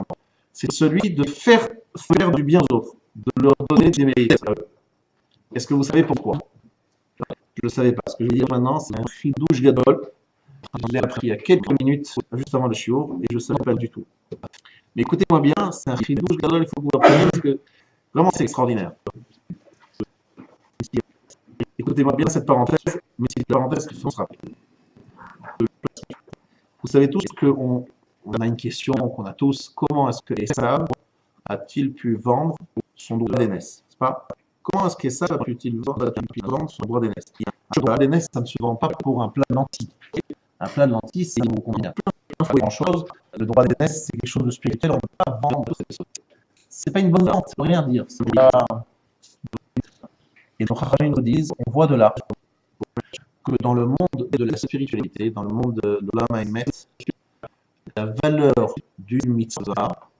c'est celui de faire du bien aux autres, de leur donner des mérites à eux. Est-ce que vous savez pourquoi? Je ne le savais pas. Ce que je vais dire maintenant, c'est un chidouche gadol. Je l'ai appris il y a quelques minutes, juste avant le shiur, et je ne savais pas du tout. Mais écoutez-moi bien, c'est un chidouche gadol, il faut que vous l'appreniez, parce que vraiment c'est extraordinaire. Écoutez-moi bien cette parenthèse, mais c'est une parenthèse qu'il faut se rappeler. Vous savez tous qu'on a une question qu'on a tous, comment est-ce que Esav a-t-il pu vendre son droit d'aînesse, n'est-ce pas? Comment est-ce qu'Esav a pu vendre son droit d'aînesse? Un droit d'aînesse, ça ne se vend pas pour un plat de lentilles. Un plat de lentilles, c'est combien? Pas grand-chose. Le droit d'aînesse, c'est quelque chose de spirituel, on ne peut pas vendre ces choses. C'est pas une bonne vente, ça ne veut rien dire. Et nos Chachamim nous disent, on voit de là que dans le monde de la spiritualité, dans le monde de l'âme Haïmet, la valeur d'une mitzvah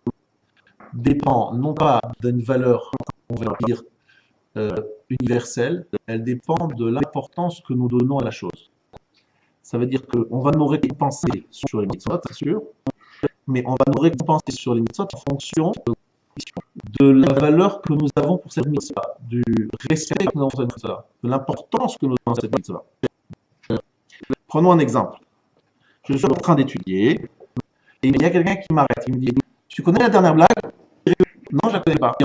dépend non pas d'une valeur, on va dire, universelle, elle dépend de l'importance que nous donnons à la chose. Ça veut dire qu'on va nous récompenser sur les mitzvot, c'est sûr, mais on va nous récompenser sur les mitzvot en fonction de la valeur que nous avons pour cette mitzvah, du respect que nous avons pour cette mitzvah, de l'importance que nous avons pour cette mitzvah. Prenons un exemple. Je suis en train d'étudier, et il y a quelqu'un qui m'arrête, il me dit « Tu connais la dernière blague ?» Non, je ne la connais pas.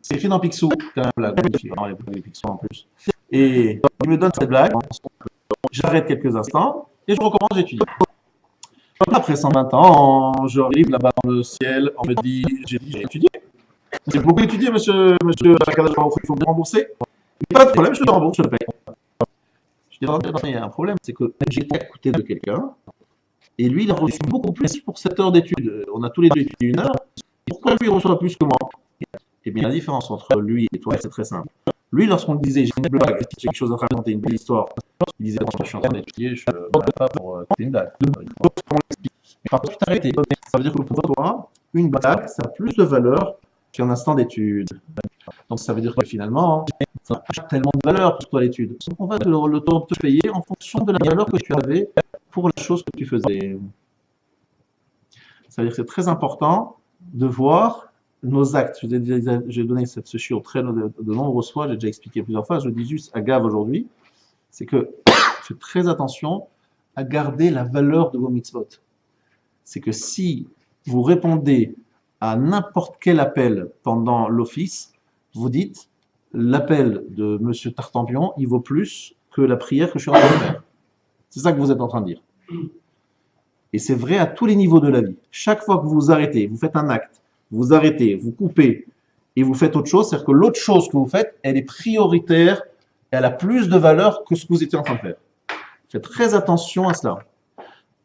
C'est écrit dans Picsou, dernière blague. Les Picsou en plus. Et il me donne cette blague, j'arrête quelques instants, et je recommence d'étudier. Après 120 ans, j'arrive là-bas dans le ciel, on me dit « J'ai étudié. J'ai beaucoup étudié, monsieur Akadash, il faut me rembourser. » Pas de problème, je le rembourse, je le paye. Je dis, il y a un problème, c'est que j'ai été à côté de quelqu'un, et lui, il a reçu beaucoup plus pour 7 heures d'études. On a tous les deux étudié 1 heure. Pourquoi lui, il reçoit plus que moi? Eh bien, la différence entre lui et toi, c'est très simple. Lui, lorsqu'on lui disait, j'ai une blague, j'ai quelque chose à raconter, une belle histoire, il disait, je suis en train d'étudier, je ne peux pas pour écouter une blague. Mais par contre, tu t'es arrêté. Ça veut dire que pour toi, une blague, ça a plus de valeur qu'un instant d'étude. Donc, ça veut dire que finalement, ça n'a pas tellement de valeur pour toi l'étude. Donc, on va te payer en fonction de la valeur que tu avais pour la chose que tu faisais. Ça veut dire que c'est très important de voir nos actes. J'ai donné ce chiot très de nombreuses fois, j'ai déjà expliqué plusieurs fois, je le dis juste à Gav aujourd'hui, c'est que faites très attention à garder la valeur de vos mitzvot. C'est que si vous répondez à n'importe quel appel pendant l'office, vous dites l'appel de Monsieur Tartampion, il vaut plus que la prière que je suis en train de faire. C'est ça que vous êtes en train de dire. Et c'est vrai à tous les niveaux de la vie. Chaque fois que vous vous arrêtez, vous faites un acte, vous arrêtez, vous coupez et vous faites autre chose, c'est-à-dire que l'autre chose que vous faites, elle est prioritaire, elle a plus de valeur que ce que vous étiez en train de faire. Faites très attention à cela.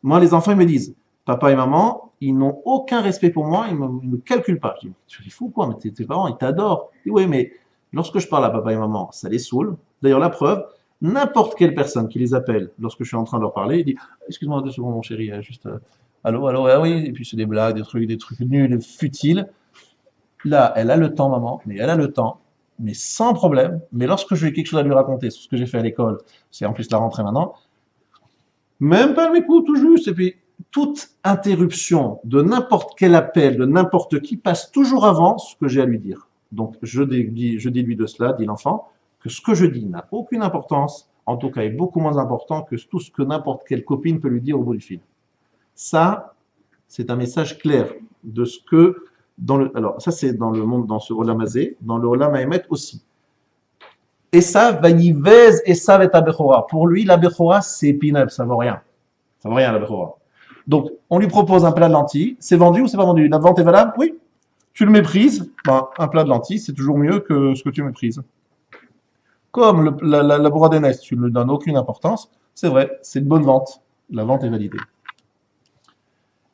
Moi, les enfants, ils me disent, papa et maman, ils n'ont aucun respect pour moi, ils ne me calculent pas. Je dis, tu es fou quoi, mais tes parents, ils t'adorent. Je dis, oui, mais Lorsque je parle à papa et maman, ça les saoule. D'ailleurs, la preuve, n'importe quelle personne qui les appelle lorsque je suis en train de leur parler, il dit excuse-moi 2 secondes, mon chéri, juste allô, allô, ah oui, et puis c'est des blagues, des trucs nuls, futiles. Là, elle a le temps, maman, mais elle a le temps, mais sans problème. Mais lorsque j'ai quelque chose à lui raconter sur ce que j'ai fait à l'école, c'est en plus la rentrée maintenant, même pas elle m'écoute tout juste. Et puis, toute interruption de n'importe quel appel, de n'importe qui, passe toujours avant ce que j'ai à lui dire. Donc, je dis-lui de cela, dit l'enfant, que ce que je dis n'a aucune importance, en tout cas est beaucoup moins important que tout ce que n'importe quelle copine peut lui dire au bout du fil. Ça, c'est un message clair de ce que, alors ça c'est dans le monde, dans ce Olam Hazé, dans le Olam Haemet aussi. Esav vayivez Esav et Abechora. Pour lui, la Bechora, c'est peanut, ça vaut rien. Ça vaut rien, la Bechora. Donc, on lui propose un plat de lentilles. C'est vendu ou c'est pas vendu? La vente est valable? Oui. Tu le méprises, ben, un plat de lentilles, c'est toujours mieux que ce que tu méprises. Comme la bourradenesse, tu ne lui donnes aucune importance, c'est vrai, c'est une bonne vente. La vente est validée.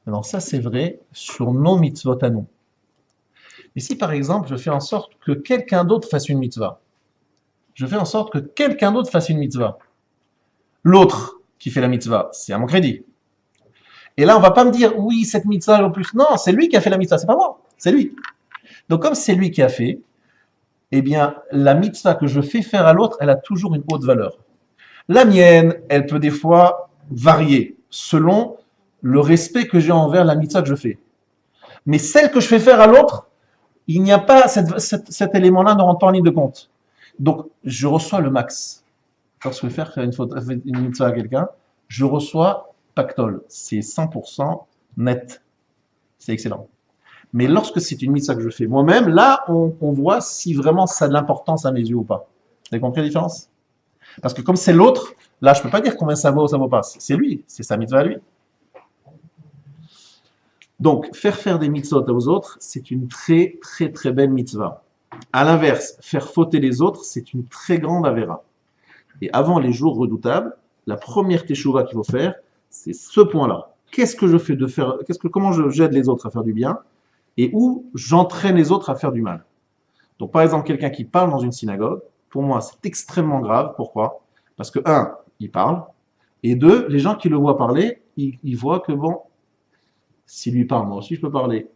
Alors ça, c'est vrai sur nos mitzvot à nous. Et si par exemple, je fais en sorte que quelqu'un d'autre fasse une mitzvah, je fais en sorte que quelqu'un d'autre fasse une mitzvah, l'autre qui fait la mitzvah, c'est à mon crédit. Et là, on va pas me dire, oui, cette mitzvah en plus. Non, c'est lui qui a fait la mitzvah, c'est pas moi, c'est lui. Donc comme c'est lui qui a fait, eh bien, la mitzvah que je fais faire à l'autre, elle a toujours une haute valeur. La mienne, elle peut des fois varier selon le respect que j'ai envers la mitzvah que je fais. Mais celle que je fais faire à l'autre, il n'y a pas, cet élément-là ne rentre pas en ligne de compte. Donc, je reçois le max. Lorsque je vais faire une mitzvah à quelqu'un, je reçois pactole. C'est 100% net. C'est excellent. Mais lorsque c'est une mitzvah que je fais moi-même, là, on voit si vraiment ça a de l'importance à mes yeux ou pas. Vous avez compris la différence? Parce que comme c'est l'autre, là, je ne peux pas dire combien ça vaut ou ça vaut pas. C'est lui, c'est sa mitzvah à lui. Donc, faire des mitzvot aux autres, c'est une très, très, très belle mitzvah. À l'inverse, faire fauter les autres, c'est une très grande avéra. Et avant les jours redoutables, la première teshuva qu'il faut faire, c'est ce point-là. Qu'est-ce que je fais de faire, comment j'aide les autres à faire du bien et où j'entraîne les autres à faire du mal. Donc, par exemple, quelqu'un qui parle dans une synagogue, pour moi, c'est extrêmement grave. Pourquoi? Parce que, un, il parle, et deux, les gens qui le voient parler, ils voient que, bon, s'il lui parle, moi aussi, je peux parler.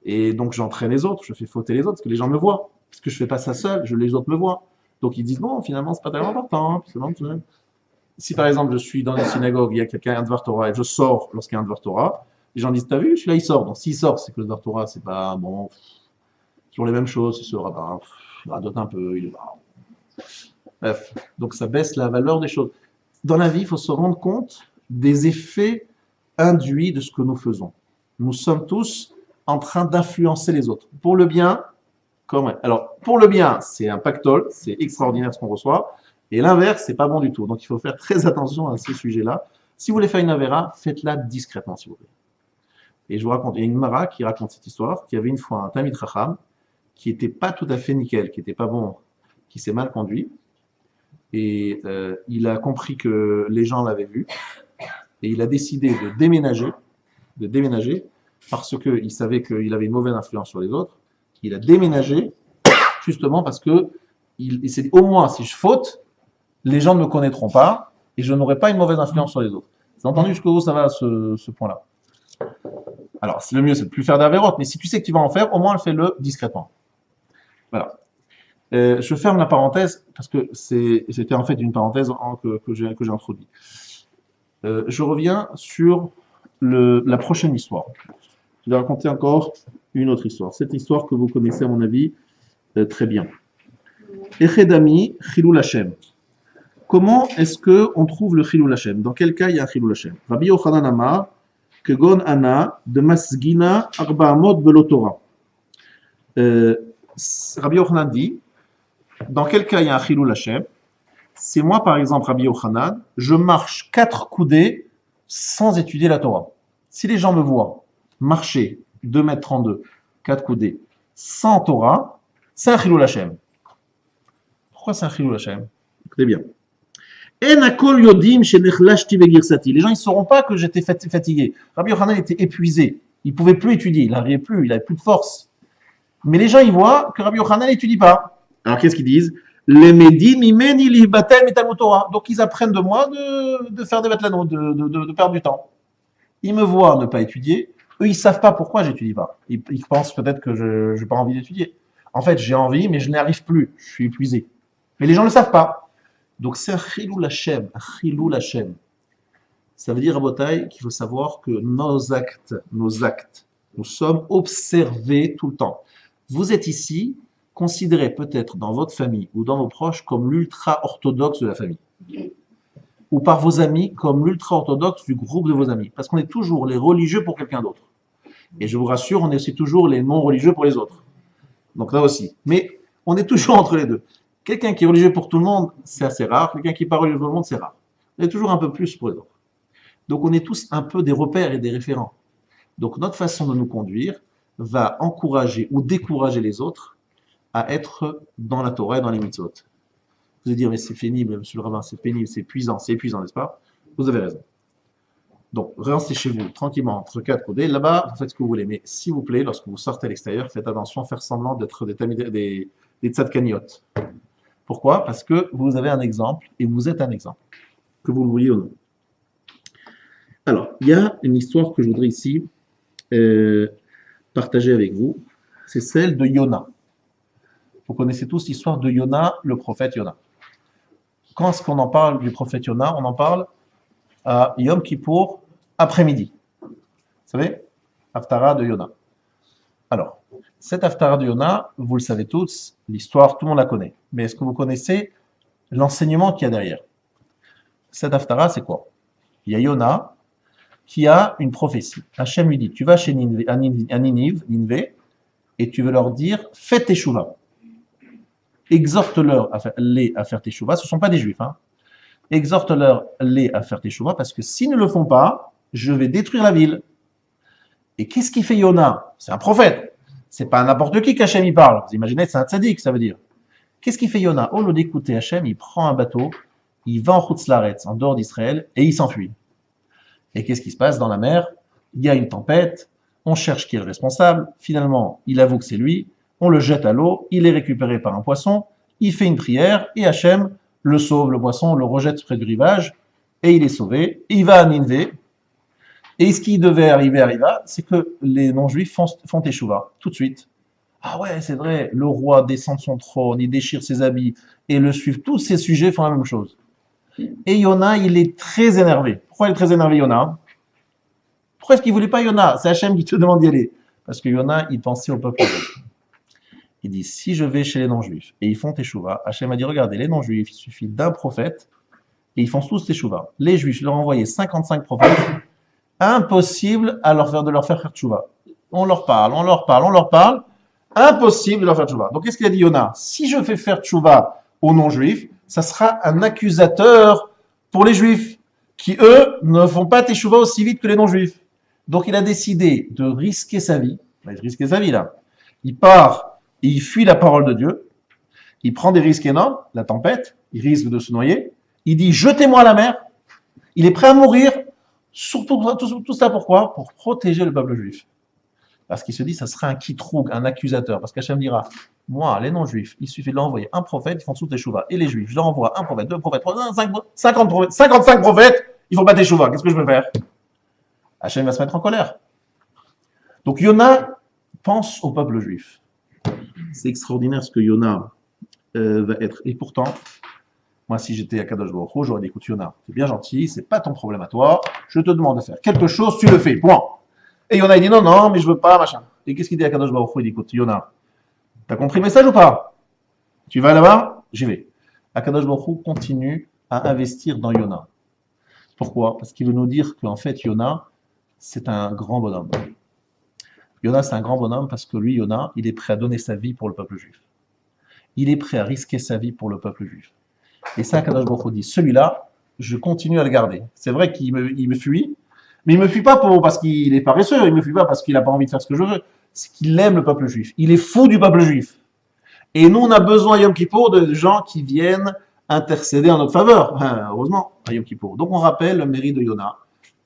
Et donc, j'entraîne les autres, je fais fauter les autres, parce que les gens me voient. Parce que je fais pas ça seul, les autres me voient. Donc, ils disent, bon, finalement, c'est pas tellement important. Si, par exemple, je suis dans une synagogue, il y a quelqu'un, un Dvar Torah, et je sors lorsqu'il y a un Dvar Torah, les gens disent, t'as vu, celui-là, il sort. Donc, s'il sort, c'est que le Dvar Torah, c'est pas, bon, toujours les mêmes choses, c'est ce rabbin, il radote un peu, il est pas. Bref. Donc, ça baisse la valeur des choses. Dans la vie, il faut se rendre compte des effets induit de ce que nous faisons. Nous sommes tous en train d'influencer les autres. Pour le bien, comme alors pour le bien, c'est un pactole, c'est extraordinaire ce qu'on reçoit, et l'inverse, c'est pas bon du tout. Donc il faut faire très attention à ces sujets-là. Si vous voulez faire une avéra, faites-la discrètement, s'il vous plaît. Et je vous raconte, il y a une Mara qui raconte cette histoire, qui avait une fois un Talmid Chacham, qui était pas tout à fait nickel, qui était pas bon, qui s'est mal conduit, et il a compris que les gens l'avaient vu, et il a décidé de déménager, parce qu'il savait qu'il avait une mauvaise influence sur les autres. Il a déménagé justement parce que il s'est dit, au moins, si je faute, les gens ne me connaîtront pas et je n'aurai pas une mauvaise influence sur les autres. Vous avez entendu jusqu'où ça va, ce point-là? Alors, le mieux, c'est de ne plus faire d'avérotes, mais si tu sais que tu vas en faire, au moins, fais-le discrètement. Voilà. Je ferme la parenthèse parce que c'était en fait une parenthèse que j'ai introduite. Je reviens sur la prochaine histoire. Je vais raconter encore une autre histoire. Cette histoire que vous connaissez à mon avis très bien. Echedami Chilul Hashem. Comment est-ce qu'on trouve le Chilul Hashem? Dans quel cas il y a un Chilul Hashem? Rabbi Yochanan Amar, Kegon Ana, de Masgina, Arba Amot Belotora. Rabbi Yochanan dit, dans quel cas il y a un Chilul Hashem? C'est moi, par exemple, Rabbi Yochanan, je marche 4 coudées sans étudier la Torah. Si les gens me voient marcher 2,32 m, 4 coudées, sans Torah, c'est un Chilul Hashem. Pourquoi c'est un Chilul Hashem? Écoutez bien. Les gens ne sauront pas que j'étais fatigué. Rabbi Yochanan était épuisé. Il ne pouvait plus étudier. Il n'arrivait plus. Il n'avait plus de force. Mais les gens, ils voient que Rabbi Yochanan n'étudie pas. Alors, qu'est-ce qu'ils disent? Les Médines, Imeni, Libatel, Mitalmud Torah. Donc, ils apprennent de moi de faire des batlanos, de perdre du temps. Ils me voient ne pas étudier. Eux, ils savent pas pourquoi j'étudie pas. Ils pensent peut-être que je n'ai pas envie d'étudier. En fait, j'ai envie, mais je n'arrive plus. Je suis épuisé. Mais les gens ne le savent pas. Donc, c'est un chilou Hashem. Un chilou Hashem. Ça veut dire, à Botaï, qu'il faut savoir que nos actes, nous sommes observés tout le temps. Vous êtes ici, considéré peut-être dans votre famille ou dans vos proches comme l'ultra-orthodoxe de la famille. Ou par vos amis comme l'ultra-orthodoxe du groupe de vos amis. Parce qu'on est toujours les religieux pour quelqu'un d'autre. Et je vous rassure, on est aussi toujours les non-religieux pour les autres. Donc là aussi. Mais on est toujours entre les deux. Quelqu'un qui est religieux pour tout le monde, c'est assez rare. Quelqu'un qui n'est pas religieux pour tout le monde, c'est rare. On est toujours un peu plus pour les autres. Donc on est tous un peu des repères et des référents. Donc notre façon de nous conduire va encourager ou décourager les autres à être dans la Torah et dans les mitzvot. Vous allez dire, mais c'est pénible, monsieur le rabbin, c'est pénible, c'est épuisant, n'est-ce pas? Vous avez raison. Donc, restez chez vous, tranquillement, entre quatre côtés. Là-bas, vous faites ce que vous voulez. Mais s'il vous plaît, lorsque vous sortez à l'extérieur, faites attention à faire semblant d'être des tzadkaniotes. Pourquoi? Parce que vous avez un exemple, et vous êtes un exemple, que vous le vouliez ou non. Alors, il y a une histoire que je voudrais ici partager avec vous. C'est celle de Yona. Vous connaissez tous l'histoire de Yona, le prophète Yona. Quand est-ce qu'on en parle du prophète Yona? On en parle à Yom Kippour, après-midi. Vous savez? Haftara de Yona. Alors, cette Haftara de Yona, vous le savez tous, l'histoire, tout le monde la connaît. Mais est-ce que vous connaissez l'enseignement qu'il y a derrière? Cette Haftara, c'est quoi? Il y a Yona qui a une prophétie. Hachem lui dit, tu vas chez Ninive, et tu veux leur dire, faites teshuva. Exhorte-leur à faire teshuva. Ce ne sont pas des juifs, hein. Exhorte-leur à faire teshuva, parce que s'ils ne le font pas, je vais détruire la ville. Et qu'est-ce qu'il fait Yona? C'est un prophète. C'est pas n'importe qui qu'Hachem y parle. Vous imaginez, c'est un tzaddik, ça veut dire. Qu'est-ce qu'il fait Yona? Au lieu d'écouter Hachem, il prend un bateau, il va en Chutz Laaretz, en dehors d'Israël, et il s'enfuit. Et qu'est-ce qui se passe dans la mer? Il y a une tempête, on cherche qui est le responsable, finalement, il avoue que c'est lui, on le jette à l'eau, il est récupéré par un poisson, il fait une prière, et Hachem le sauve, le poisson, le rejette près du rivage, et il est sauvé, et il va à Ninvé, et ce qui devait arriva, c'est que les non-juifs font teshuva, tout de suite. Ah ouais, c'est vrai, le roi descend de son trône, il déchire ses habits, et le suivent, tous ces sujets font la même chose. Et Yona, il est très énervé. Pourquoi il est très énervé, Yona? Pourquoi est-ce qu'il ne voulait pas Yona? C'est Hachem qui te demande d'y aller. Parce que Yona, il pensait au peuple juif. Il dit, si je vais chez les non-juifs, et ils font teshuva, Hachem a dit, regardez, les non-juifs, il suffit d'un prophète, et ils font tous teshuva. Les juifs, je leur ai envoyé 55 prophètes, impossible de leur faire teshuva. On leur parle, impossible de leur faire teshuva. Donc qu'est-ce qu'il a dit Yona? Si je fais faire teshuva aux non-juifs, ça sera un accusateur pour les juifs, qui eux ne font pas teshuva aussi vite que les non-juifs. Donc il a décidé de risquer sa vie. Il va risquer sa vie là. Il part et il fuit la parole de Dieu. Il prend des risques énormes, la tempête, il risque de se noyer. Il dit jetez-moi à la mer. Il est prêt à mourir. Surtout tout ça pourquoi? Pour protéger le peuple juif. Parce qu'il se dit ça sera un kitroug, un accusateur. Parce qu'Hachem dira moi, les non-juifs, il suffit de leur envoyer un prophète, ils font tous teshuva. Et les juifs, je leur envoie un prophète, deux prophètes, 50 prophètes, 55 prophètes, ils font pas teshuva. Qu'est-ce que je peux faire? Hachem va se mettre en colère. Donc Yona pense au peuple juif. C'est extraordinaire ce que Yona va être. Et pourtant, moi si j'étais à Kadosh Baruch Hu, j'aurais dit écoute Yona, c'est bien gentil, c'est pas ton problème à toi, je te demande de faire quelque chose, tu le fais, point. Et Yona il dit non, mais je veux pas, machin. Et qu'est-ce qu'il dit à Kadosh Baruch Hu? Il dit écoute Yona, t'as compris le message ou pas? Tu vas là-bas? J'y vais. Akadosh Baruch Hu continue à investir dans Yona. Pourquoi? Parce qu'il veut nous dire qu'en fait, Yona, c'est un grand bonhomme. Yona, c'est un grand bonhomme parce que lui, Yona, il est prêt à donner sa vie pour le peuple juif. Il est prêt à risquer sa vie pour le peuple juif. Et ça, Akadosh Baruch Hu dit, celui-là, je continue à le garder. C'est vrai qu'il me fuit, mais il me fuit pas parce qu'il est paresseux, il me fuit pas parce qu'il n'a pas envie de faire ce que je veux. C'est qu'il aime le peuple juif. Il est fou du peuple juif. Et nous, on a besoin, à Yom Kippour, de gens qui viennent intercéder en notre faveur. Heureusement, à Yom Kippour. Donc, on rappelle le mérite de Yona.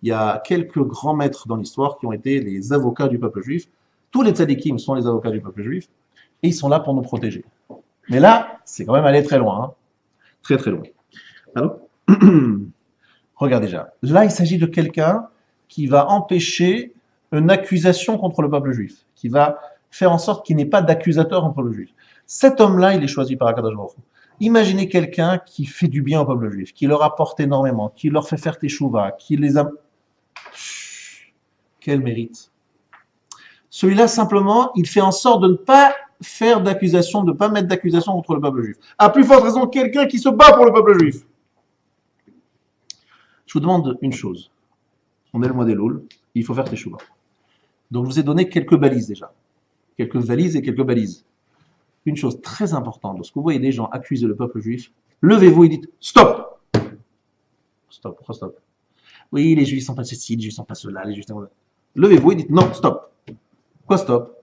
Il y a quelques grands maîtres dans l'histoire qui ont été les avocats du peuple juif. Tous les tzadikim sont les avocats du peuple juif. Et ils sont là pour nous protéger. Mais là, c'est quand même aller très loin. Hein. Très très loin. Alors, regarde déjà. Là, il s'agit de quelqu'un qui va empêcher une accusation contre le peuple juif, qui va faire en sorte qu'il n'y ait pas d'accusateur contre le juif. Cet homme-là, il est choisi par Akadosh Baruch Hu. Imaginez quelqu'un qui fait du bien au peuple juif, qui leur apporte énormément, qui leur fait faire teshuva, qui les a... Quel mérite. Celui-là, simplement, il fait en sorte de ne pas faire d'accusation, de ne pas mettre d'accusation contre le peuple juif. À plus forte raison, quelqu'un qui se bat pour le peuple juif. Je vous demande une chose. On est le mois des Louls, il faut faire teshuva. Donc, je vous ai donné quelques balises déjà. Quelques valises et quelques balises. Une chose très importante, lorsque vous voyez des gens accuser le peuple juif, levez-vous et dites stop. Stop, pourquoi stop? Oui, les juifs sont pas ceci, les juifs sont pas cela, les juifs sont... Levez-vous et dites non, stop. Quoi stop?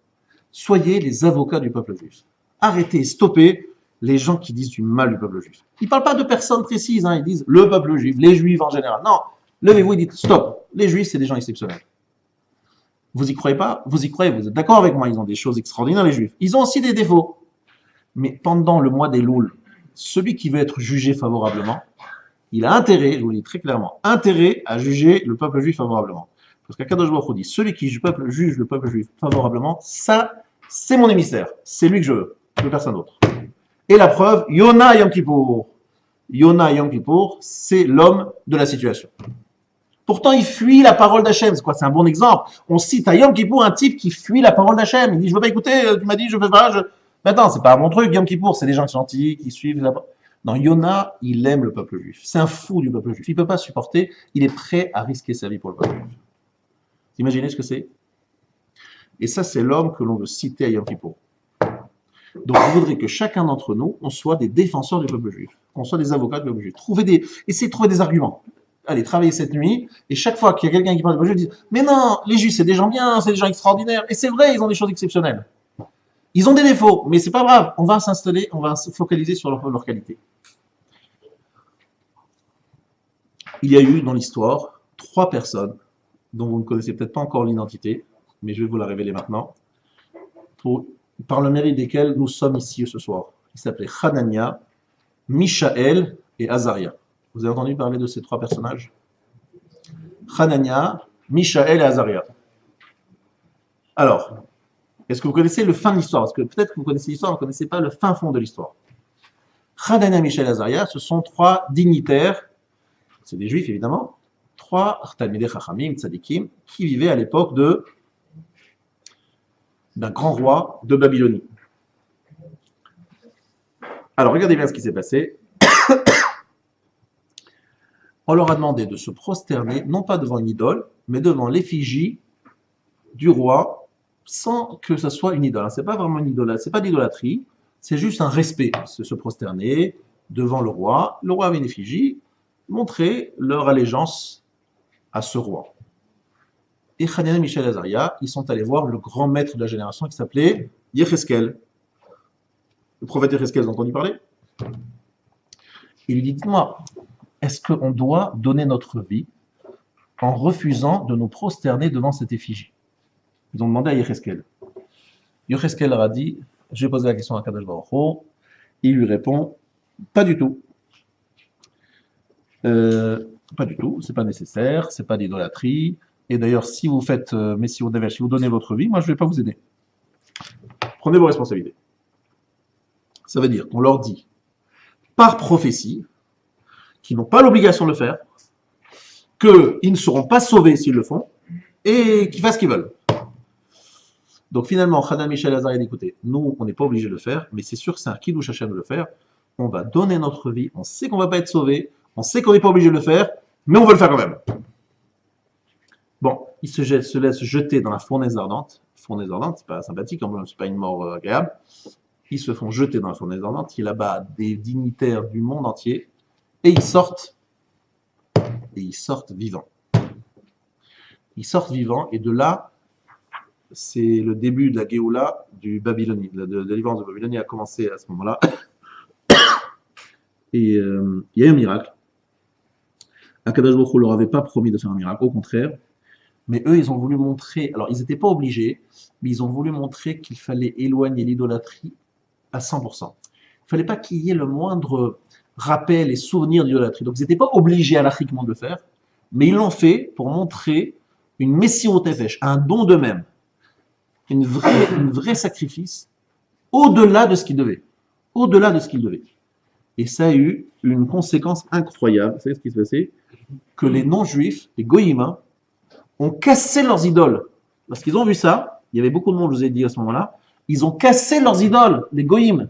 Soyez les avocats du peuple juif. Arrêtez, stoppez les gens qui disent du mal du peuple juif. Ils ne parlent pas de personnes précises, hein, ils disent le peuple juif, les juifs en général. Non, levez-vous et dites stop. Les juifs, c'est des gens exceptionnels. Vous y croyez pas? Vous y croyez, vous êtes d'accord avec moi, ils ont des choses extraordinaires, les juifs. Ils ont aussi des défauts. Mais pendant le mois des Louls, celui qui veut être jugé favorablement, il a intérêt, je vous le dis très clairement, intérêt à juger le peuple juif favorablement. Parce qu'Akadosh Baruch Hu dit, celui qui juge le peuple juif favorablement, ça, c'est mon émissaire. C'est lui que je veux personne d'autre. Et la preuve, Yona Yom Kippour. Yona Yom Kippour, c'est l'homme de la situation. Pourtant, il fuit la parole d'Hachem. C'est quoi? C'est un bon exemple. On cite à Yom Kippour un type qui fuit la parole d'Hachem. Il dit, je veux pas écouter, tu m'as dit, je veux pas, Maintenant, c'est pas mon truc, Yom Kippour, c'est des gens gentils qui suivent la parole. Non, Yona, il aime le peuple juif. C'est un fou du peuple juif. Il peut pas supporter, il est prêt à risquer sa vie pour le peuple juif. Vous imaginez ce que c'est? Et ça, c'est l'homme que l'on veut citer à Yom Kippour. Donc, je voudrais que chacun d'entre nous, on soit des défenseurs du peuple juif, qu'on soit des avocats du peuple juif. Essayez de trouver des arguments. Allez, travaillez cette nuit, et chaque fois qu'il y a quelqu'un qui parle du peuple juif, dis, mais non, les juifs, c'est des gens bien, c'est des gens extraordinaires, et c'est vrai, ils ont des choses exceptionnelles. Ils ont des défauts, mais c'est pas grave, on va s'installer, on va se focaliser sur leur qualité. Il y a eu dans l'histoire 3 personnes dont vous ne connaissez peut-être pas encore l'identité, mais je vais vous la révéler maintenant, par le mérite desquels nous sommes ici ce soir. Ils s'appelaient Hanania, Mishaël et Azaria. Vous avez entendu parler de ces 3 personnages? Hanania, Mishaël et Azaria. Alors, est-ce que vous connaissez le fin de l'histoire? Parce que peut-être que vous connaissez l'histoire, mais vous ne connaissez pas le fin fond de l'histoire. Hanania, Mishaël et Azaria, ce sont 3 dignitaires, c'est des juifs évidemment, 3 Talmidei Chachamim, Tzadikim, qui vivaient à l'époque d'un grand roi de Babylonie. Alors, regardez bien ce qui s'est passé. On leur a demandé de se prosterner, non pas devant une idole, mais devant l'effigie du roi, sans que ce soit une idole. C'est pas vraiment une idole, c'est pas d'idolâtrie, c'est juste un respect. Se prosterner devant le roi. Le roi avait une effigie, montrer leur allégeance à ce roi. Et Hanania, Mishaël et Azaria, ils sont allés voir le grand maître de la génération qui s'appelait Yecheskel. Le prophète Yecheskel, vous avez entendu parler? Il lui dit, dites-moi, est-ce qu'on doit donner notre vie en refusant de nous prosterner devant cette effigie? Ils ont demandé à Yecheskel. Yecheskel leur a dit, je vais poser la question à Kadosh Baruch Hu. Il lui répond, pas du tout. Pas du tout, c'est pas nécessaire, c'est pas d'idolâtrie. Et d'ailleurs, si vous faites, si vous donnez votre vie, moi je ne vais pas vous aider. Prenez vos responsabilités. Ça veut dire qu'on leur dit, par prophétie, qu'ils n'ont pas l'obligation de le faire, qu'ils ne seront pas sauvés s'ils le font, et qu'ils fassent ce qu'ils veulent. Donc finalement, Hanania, Mishaël et Azaria, écoutez, nous, on n'est pas obligé de le faire, mais c'est sûr que c'est un kiddush Hashem de le faire. On va donner notre vie, on sait qu'on ne va pas être sauvé, on sait qu'on n'est pas obligé de le faire, mais on veut le faire quand même. Bon, ils se laissent jeter dans la fournaise ardente. Fournaise ardente, c'est pas sympathique, c'est pas une mort agréable. Ils se font jeter dans la fournaise ardente. Il y a là-bas des dignitaires du monde entier. Et ils sortent vivants. Ils sortent vivants, et de là, c'est le début de la Géoula du Babylonie. De la délivrance de Babylonie a commencé à ce moment-là. Et il y a eu un miracle. Akadosh Baruch Hu leur avait pas promis de faire un miracle, au contraire. Mais eux, ils ont voulu montrer, alors ils n'étaient pas obligés, mais ils ont voulu montrer qu'il fallait éloigner l'idolâtrie à 100%. ne fallait pas qu'il y ait le moindre rappel et souvenir d'idolâtrie. Donc ils n'étaient pas obligés halachiquement de le faire, mais ils l'ont fait pour montrer une messirut nefesh, un don d'eux-mêmes, une vraie sacrifice, au-delà de ce qu'ils devaient. Au-delà de ce qu'ils devaient. Et ça a eu une conséquence incroyable. Vous savez ce qui s'est passé? Que les non-juifs, les goïms, ont cassé leurs idoles. Parce qu'ils ont vu ça, il y avait beaucoup de monde, je vous ai dit à ce moment-là, ils ont cassé leurs idoles, les goïms.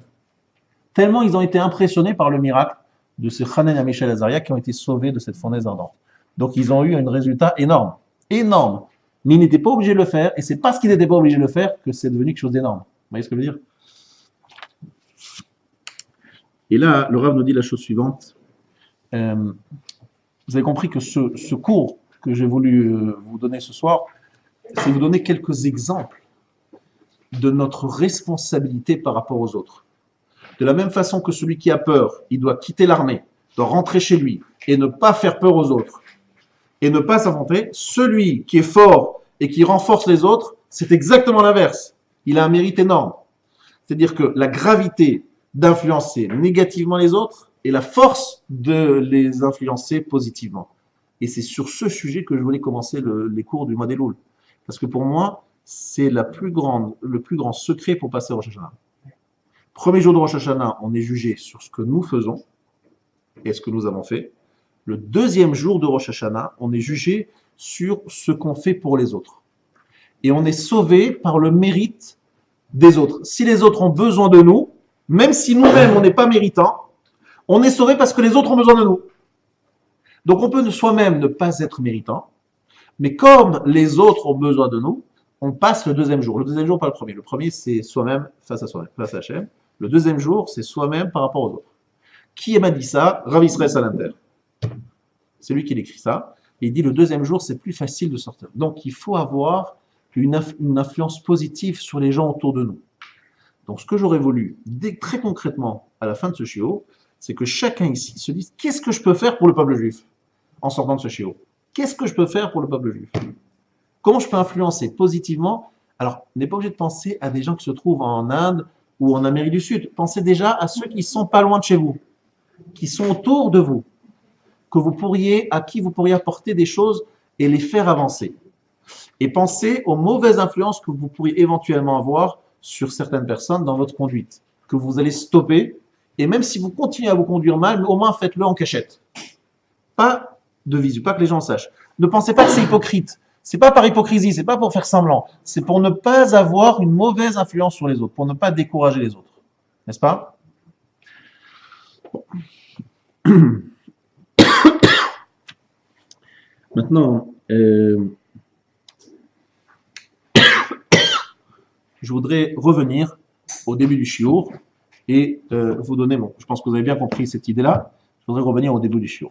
Tellement ils ont été impressionnés par le miracle de ces Hanan et Michel Azaria qui ont été sauvés de cette fournaise ardente. Donc ils ont eu un résultat énorme. Énorme. Mais ils n'étaient pas obligés de le faire, et c'est parce qu'ils n'étaient pas obligés de le faire que c'est devenu quelque chose d'énorme. Vous voyez ce que je veux dire? Et là, le Rav nous dit la chose suivante. Vous avez compris que ce cours que j'ai voulu vous donner ce soir, c'est vous donner quelques exemples de notre responsabilité par rapport aux autres. De la même façon que celui qui a peur, il doit quitter l'armée, doit rentrer chez lui et ne pas faire peur aux autres et ne pas s'affronter, celui qui est fort et qui renforce les autres, c'est exactement l'inverse. Il a un mérite énorme. C'est-à-dire que la gravité d'influencer négativement les autres et la force de les influencer positivement. Et c'est sur ce sujet que je voulais commencer les cours du mois d'Elul. Parce que pour moi, c'est le plus grand secret pour passer au Rosh Hashanah. Premier jour de Rosh Hashanah, on est jugé sur ce que nous faisons et ce que nous avons fait. Le deuxième jour de Rosh Hashanah, on est jugé sur ce qu'on fait pour les autres. Et on est sauvé par le mérite des autres. Si les autres ont besoin de nous, même si nous-mêmes on n'est pas méritants, on est sauvé parce que les autres ont besoin de nous. Donc on peut soi-même ne pas être méritant, mais comme les autres ont besoin de nous, on passe le deuxième jour. Le deuxième jour, pas le premier. Le premier, c'est soi-même face à soi-même, face à Hachem. Le deuxième jour, c'est soi-même par rapport aux autres. Qui m'a dit ça? Rav Israël Salanter. C'est lui qui écrit ça. Et il dit le deuxième jour, c'est plus facile de sortir. Donc il faut avoir une influence positive sur les gens autour de nous. Donc ce que j'aurais voulu, très concrètement, à la fin de ce shiur, c'est que chacun ici se dise, qu'est-ce que je peux faire pour le peuple juif en sortant de ce shiur? Qu'est-ce que je peux faire pour le peuple juif? Comment je peux influencer positivement? Alors, on n'est pas obligé de penser à des gens qui se trouvent en Inde ou en Amérique du Sud. Pensez déjà à ceux qui sont pas loin de chez vous, qui sont autour de vous, à qui vous pourriez apporter des choses et les faire avancer. Et pensez aux mauvaises influences que vous pourriez éventuellement avoir sur certaines personnes dans votre conduite, que vous allez stopper. Et même si vous continuez à vous conduire mal, mais au moins faites-le en cachette. Pas de visu, pas que les gens sachent. Ne pensez pas que c'est hypocrite. C'est pas par hypocrisie, c'est pas pour faire semblant. C'est pour ne pas avoir une mauvaise influence sur les autres, pour ne pas décourager les autres. N'est-ce pas? Maintenant, je voudrais revenir au début du shiur et vous donner, je pense que vous avez bien compris cette idée-là, je voudrais revenir au début du shiur.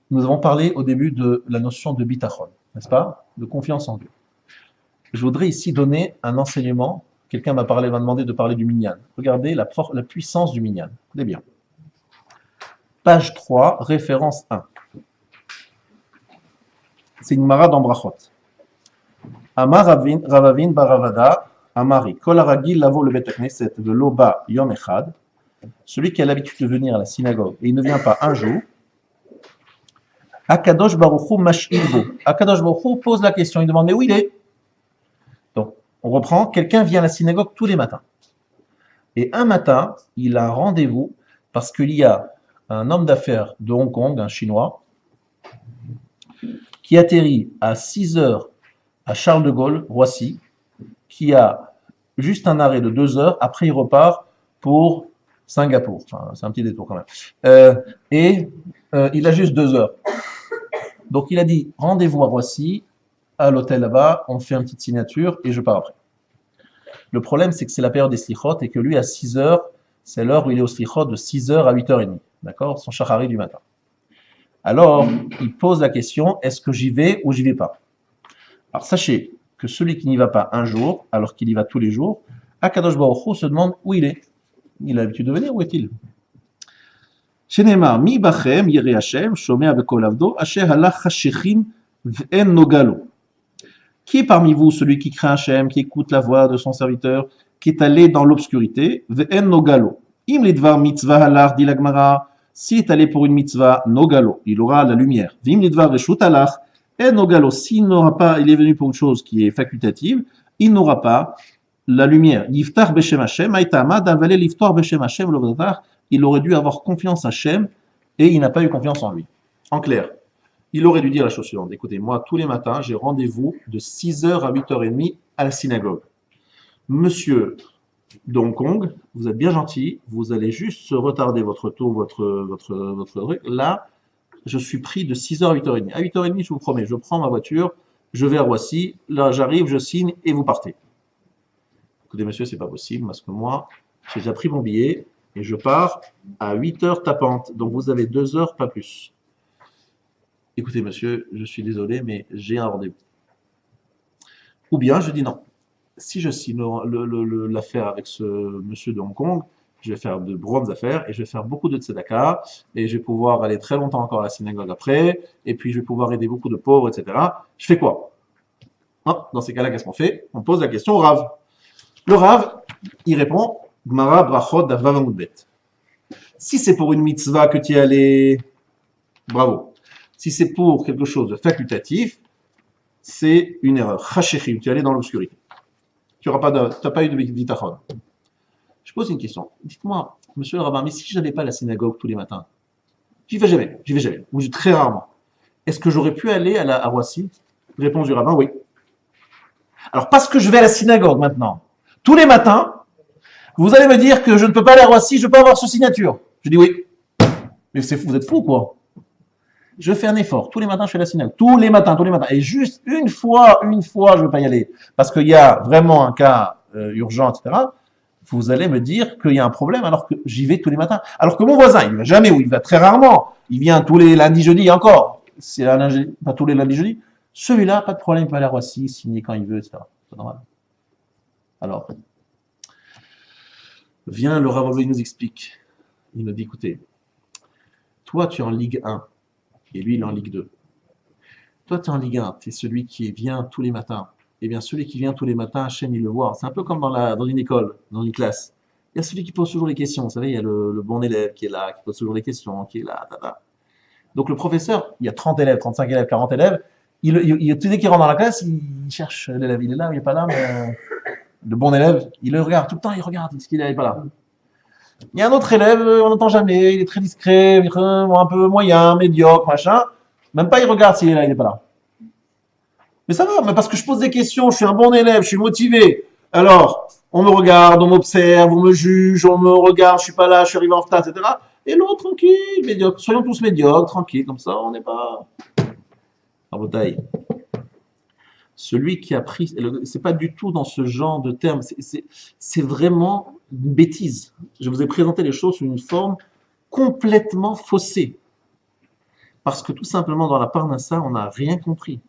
Nous avons parlé au début de la notion de bitachon, n'est-ce pas? De confiance en Dieu. Je voudrais ici donner un enseignement. Quelqu'un m'a demandé de parler du minyan. Regardez la puissance du minyan. Écoutez bien. Page 3, référence 1. C'est une mara dans Brachot. Amar Ravavin Baravada, Amari, Kol Aragil lavo le Bet Knesset de l'Oba Yom Echad. Celui qui a l'habitude de venir à la synagogue et il ne vient pas un jour. Akadosh Baruch Hu Mash'ilbo. Akadosh Baruch Hu pose la question, il demande mais où il est? Donc, on reprend, quelqu'un vient à la synagogue tous les matins. Et un matin, il a un rendez-vous parce qu'il y a un homme d'affaires de Hong Kong, un Chinois, qui atterrit à 6 heures à Charles de Gaulle, Roissy, qui a juste un arrêt de 2 heures, après il repart pour Singapour. Enfin, c'est un petit détour quand même. Il a juste 2 heures. Donc il a dit, rendez-vous à Roissy, à l'hôtel là-bas, on fait une petite signature et je pars après. Le problème, c'est que c'est la période des slichot et que lui, à 6 heures, c'est l'heure où il est au slichot de 6 heures à 8h30. D'accord? Son shachari du matin. Alors, il pose la question, est-ce que j'y vais ou j'y vais pas? Alors, sachez que celui qui n'y va pas un jour, alors qu'il y va tous les jours, Akadosh Baruch Hu se demande où il est. Il a l'habitude de venir, où est-il? Shenemar, mi bachem, yirei Hashem, shomea bekol avdo, asher halach hashechim v'en nogalo. Qui est parmi vous celui qui craint Hashem, qui écoute la voix de son serviteur, qui est allé dans l'obscurité, ve'en nogalo. Im lidvar mitzvah halar, dit la Gemara, s'il est allé pour une mitzvah, nogalo, il aura la lumière. Vim lidvar reshut halar, en nogalo, s'il n'aura pas, il est venu pour une chose qui est facultative, il n'aura pas la lumière. Yiftar beshem Hashem, aitama davale liftar beshem Hashem lovatar, il aurait dû avoir confiance en Hashem et il n'a pas eu confiance en lui. En clair, il aurait dû dire la chose suivante. Écoutez, moi, tous les matins, j'ai rendez-vous de 6h à 8h30 à la synagogue. Monsieur de Hong Kong, vous êtes bien gentil, vous allez juste retarder votre tour, votre truc. Là, je suis pris de 6h à 8h30. À 8h30, je vous promets, je prends ma voiture, je vais à Roissy, là j'arrive, je signe et vous partez. Écoutez, monsieur, c'est pas possible parce que moi, j'ai déjà pris mon billet et je pars à 8h tapante. Donc vous avez 2 heures, pas plus. Écoutez, monsieur, je suis désolé, mais j'ai un rendez-vous. Ou bien, je dis non. Si je signe l'affaire avec ce monsieur de Hong Kong, je vais faire de grandes affaires et je vais faire beaucoup de tzedaka et je vais pouvoir aller très longtemps encore à la synagogue après et puis je vais pouvoir aider beaucoup de pauvres, etc. Je fais quoi? Dans ces cas-là, qu'est-ce qu'on fait? On pose la question au Rav. Le Rav, il répond Gmara brachot davav amudbet. Si c'est pour une mitzvah que tu es allé, bravo. Si c'est pour quelque chose de facultatif, c'est une erreur. Chashechim, tu es allé dans l'obscurité. Tu n'as pas eu de bitachon. Je pose une question. Dites-moi, monsieur le rabbin, mais si je n'allais pas à la synagogue tous les matins, j'y vais jamais, ou très rarement, est-ce que j'aurais pu aller à Roissy? Réponse du rabbin, oui. Alors, parce que je vais à la synagogue maintenant, tous les matins, vous allez me dire que je ne peux pas aller à Roissy, je peux avoir ce signature. Je dis oui. Mais vous êtes fou, quoi. Je fais un effort. Tous les matins, je fais la synagogue. Tous les matins. Et juste une fois, je ne veux pas y aller. Parce qu'il y a vraiment un cas urgent, etc. Vous allez me dire qu'il y a un problème alors que j'y vais tous les matins. Alors que mon voisin, il ne va jamais ou il va très rarement. Il vient tous les lundis, jeudis encore. C'est pas tous les lundis, jeudis. Celui-là, pas de problème, il peut aller à Roissy, signer quand il veut, etc. C'est normal. Alors, vient le Rav, il nous explique. Il nous dit, écoutez, toi, tu es en Ligue 1. Et lui, il est en Ligue 2. Toi, tu es en Ligue 1, tu es celui qui vient tous les matins. Eh bien, celui qui vient tous les matins, Hachem, il le voit. C'est un peu comme dans une école, dans une classe. Il y a celui qui pose toujours les questions. Vous savez, il y a le bon élève qui est là, qui pose toujours les questions, qui est là, tata. Donc, le professeur, il y a 30 élèves, 35 élèves, 40 élèves. Dès qu'il rentre dans la classe, il cherche l'élève. Il est là, il n'est pas là, mais le bon élève, il le regarde. Tout le temps, il regarde. Est-ce qu'il n'est pas là? Il y a un autre élève, on n'entend jamais, il est très discret, un peu moyen, médiocre, machin. Même pas il regarde s'il est là, il n'est pas là. Mais ça va, mais parce que je pose des questions, je suis un bon élève, je suis motivé. Alors, on me regarde, on m'observe, on me juge, on me regarde, je suis pas là, je suis arrivé en retard, etc. Et l'autre, tranquille, médiocre. Soyons tous médiocres, tranquille, comme ça, on n'est pas... En bataille. Celui qui a pris, c'est pas du tout dans ce genre de termes, c'est vraiment une bêtise. Je vous ai présenté les choses sous une forme complètement faussée. Parce que tout simplement dans la Parnassa, on n'a rien compris.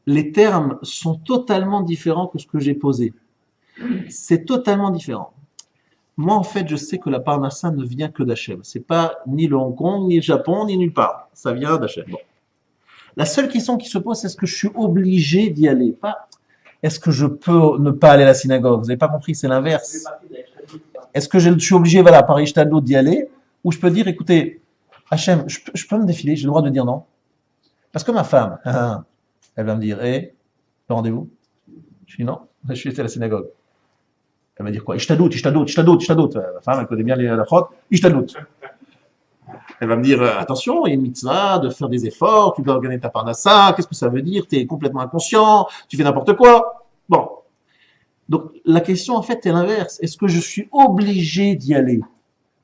Les termes sont totalement différents que ce que j'ai posé. C'est totalement différent. Moi, en fait, je sais que la Parnassa ne vient que d'Hachem. C'est pas ni le Hong Kong, ni le Japon, ni nulle part. Ça vient d'Hachem. Bon. La seule question qui se pose, c'est est-ce que je suis obligé d'y aller? Pas est-ce que je peux ne pas aller à la synagogue? Vous n'avez pas compris, c'est l'inverse. Est-ce que je suis obligé, voilà, par Ishtadlout d'y aller? Ou je peux dire, écoutez, Hachem, je peux me défiler, j'ai le droit de dire non? Parce que ma femme, elle va me dire, le rendez-vous? Je dis non, je suis à la synagogue. Elle va dire quoi? Ishtadlout. Ma femme, elle connaît bien les halachot, Ishtadlout. Elle va me dire, attention, il y a une mitzvah de faire des efforts, tu dois gagner ta parnassa, qu'est-ce que ça veut dire? Tu es complètement inconscient, tu fais n'importe quoi. Bon. Donc, la question, en fait, est l'inverse. Est-ce que je suis obligé d'y aller?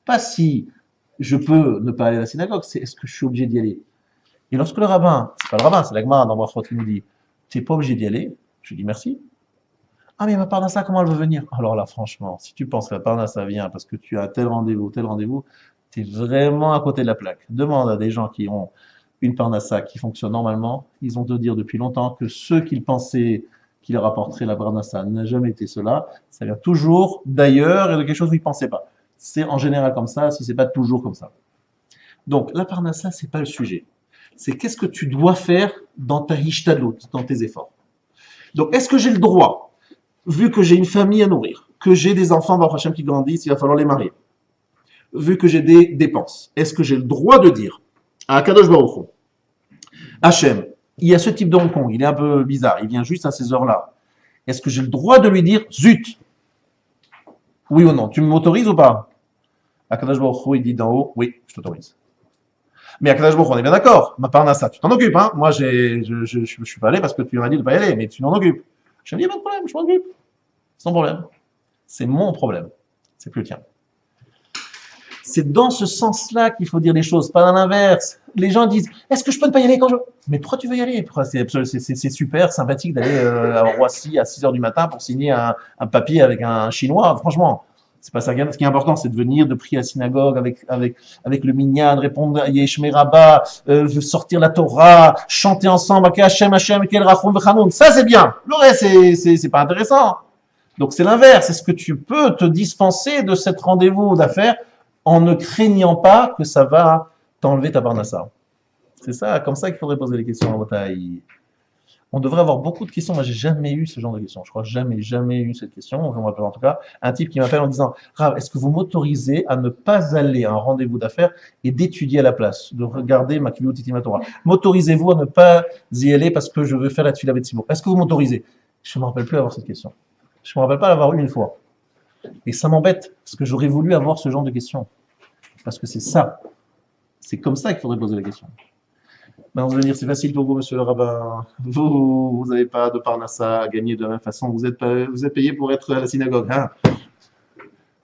Pas si je peux ne pas aller à la synagogue, c'est est-ce que je suis obligé d'y aller? Et lorsque le rabbin, c'est pas le rabbin, c'est l'agma dans Brachot qui nous dit, tu n'es pas obligé d'y aller, je lui dis merci. Ah, mais ma parnassa, comment elle veut venir? Alors là, franchement, si tu penses que la parnassa vient parce que tu as tel rendez-vous, tu es vraiment à côté de la plaque. Demande à des gens qui ont une parnassa qui fonctionne normalement, ils ont te dire depuis longtemps que ceux qu'ils pensaient qui leur apporterait la parnassa n'a jamais été cela. Ça vient toujours d'ailleurs et de quelque chose où ils ne pensaient pas. C'est en général comme ça, si c'est pas toujours comme ça. Donc, la parnassa, c'est pas le sujet. C'est qu'est-ce que tu dois faire dans ta hishtadlout, dans tes efforts. Donc, est-ce que j'ai le droit vu que j'ai une famille à nourrir, que j'ai des enfants, Baruch Hashem, qui grandissent, il va falloir les marier, vu que j'ai des dépenses, est-ce que j'ai le droit de dire à Akadosh Baruch Hu, Hachem, il y a ce type de Hong Kong, il est un peu bizarre, il vient juste à ces heures-là. Est-ce que j'ai le droit de lui dire, zut, oui ou non, tu m'autorises ou pas? Akadosh Baruch Hu, il dit d'en haut, oui, je t'autorise. Mais Akadosh Baruch Hu, on est bien d'accord, ma parnassa, tu t'en occupes, hein? Moi, je suis pas allé parce que tu m'as dit de pas y aller, mais tu t'en occupes. Je me dis, pas de problème, je m'en occupe. Sans problème. C'est mon problème. C'est plus le tien. C'est dans ce sens-là qu'il faut dire les choses, pas dans l'inverse. Les gens disent, est-ce que je peux ne pas y aller quand je veux? Mais pourquoi tu veux y aller? C'est super sympathique d'aller à Roissy à 6 heures du matin pour signer un papier avec un Chinois. Franchement, c'est pas ça. Ce qui est important, c'est de venir, de prier à la synagogue avec le minyan, répondre à Yeshme Rabbah, sortir la Torah, chanter ensemble, Hashem, Hashem, Kel Rachum V'Chanoun. Ça, c'est bien. Le reste, c'est pas intéressant. Donc c'est l'inverse. Est-ce que tu peux te dispenser de cet rendez-vous d'affaires en ne craignant pas que ça va t'enlever ta parnassa? C'est ça, comme ça qu'il faudrait poser les questions en bataille. On devrait avoir beaucoup de questions. Moi, j'ai jamais eu ce genre de questions. Je crois jamais eu cette question. On me rappelle en tout cas un type qui m'appelle en disant, Rav, est-ce que vous m'autorisez à ne pas aller à un rendez-vous d'affaires et d'étudier à la place, de regarder ma Kivut Titi Torah? M'autorisez-vous à ne pas y aller parce que je veux faire la Tfila Betzibur? Est-ce que vous m'autorisez? Je me rappelle plus avoir cette question. Je me rappelle pas l'avoir eu une fois. Et ça m'embête, parce que j'aurais voulu avoir ce genre de questions. Parce que c'est ça. C'est comme ça qu'il faudrait poser la question. Maintenant, vous allez dire, c'est facile pour vous, monsieur le rabbin. Vous n'avez pas de parnassa à gagner de la même façon. Vous êtes payé pour être à la synagogue. Hein,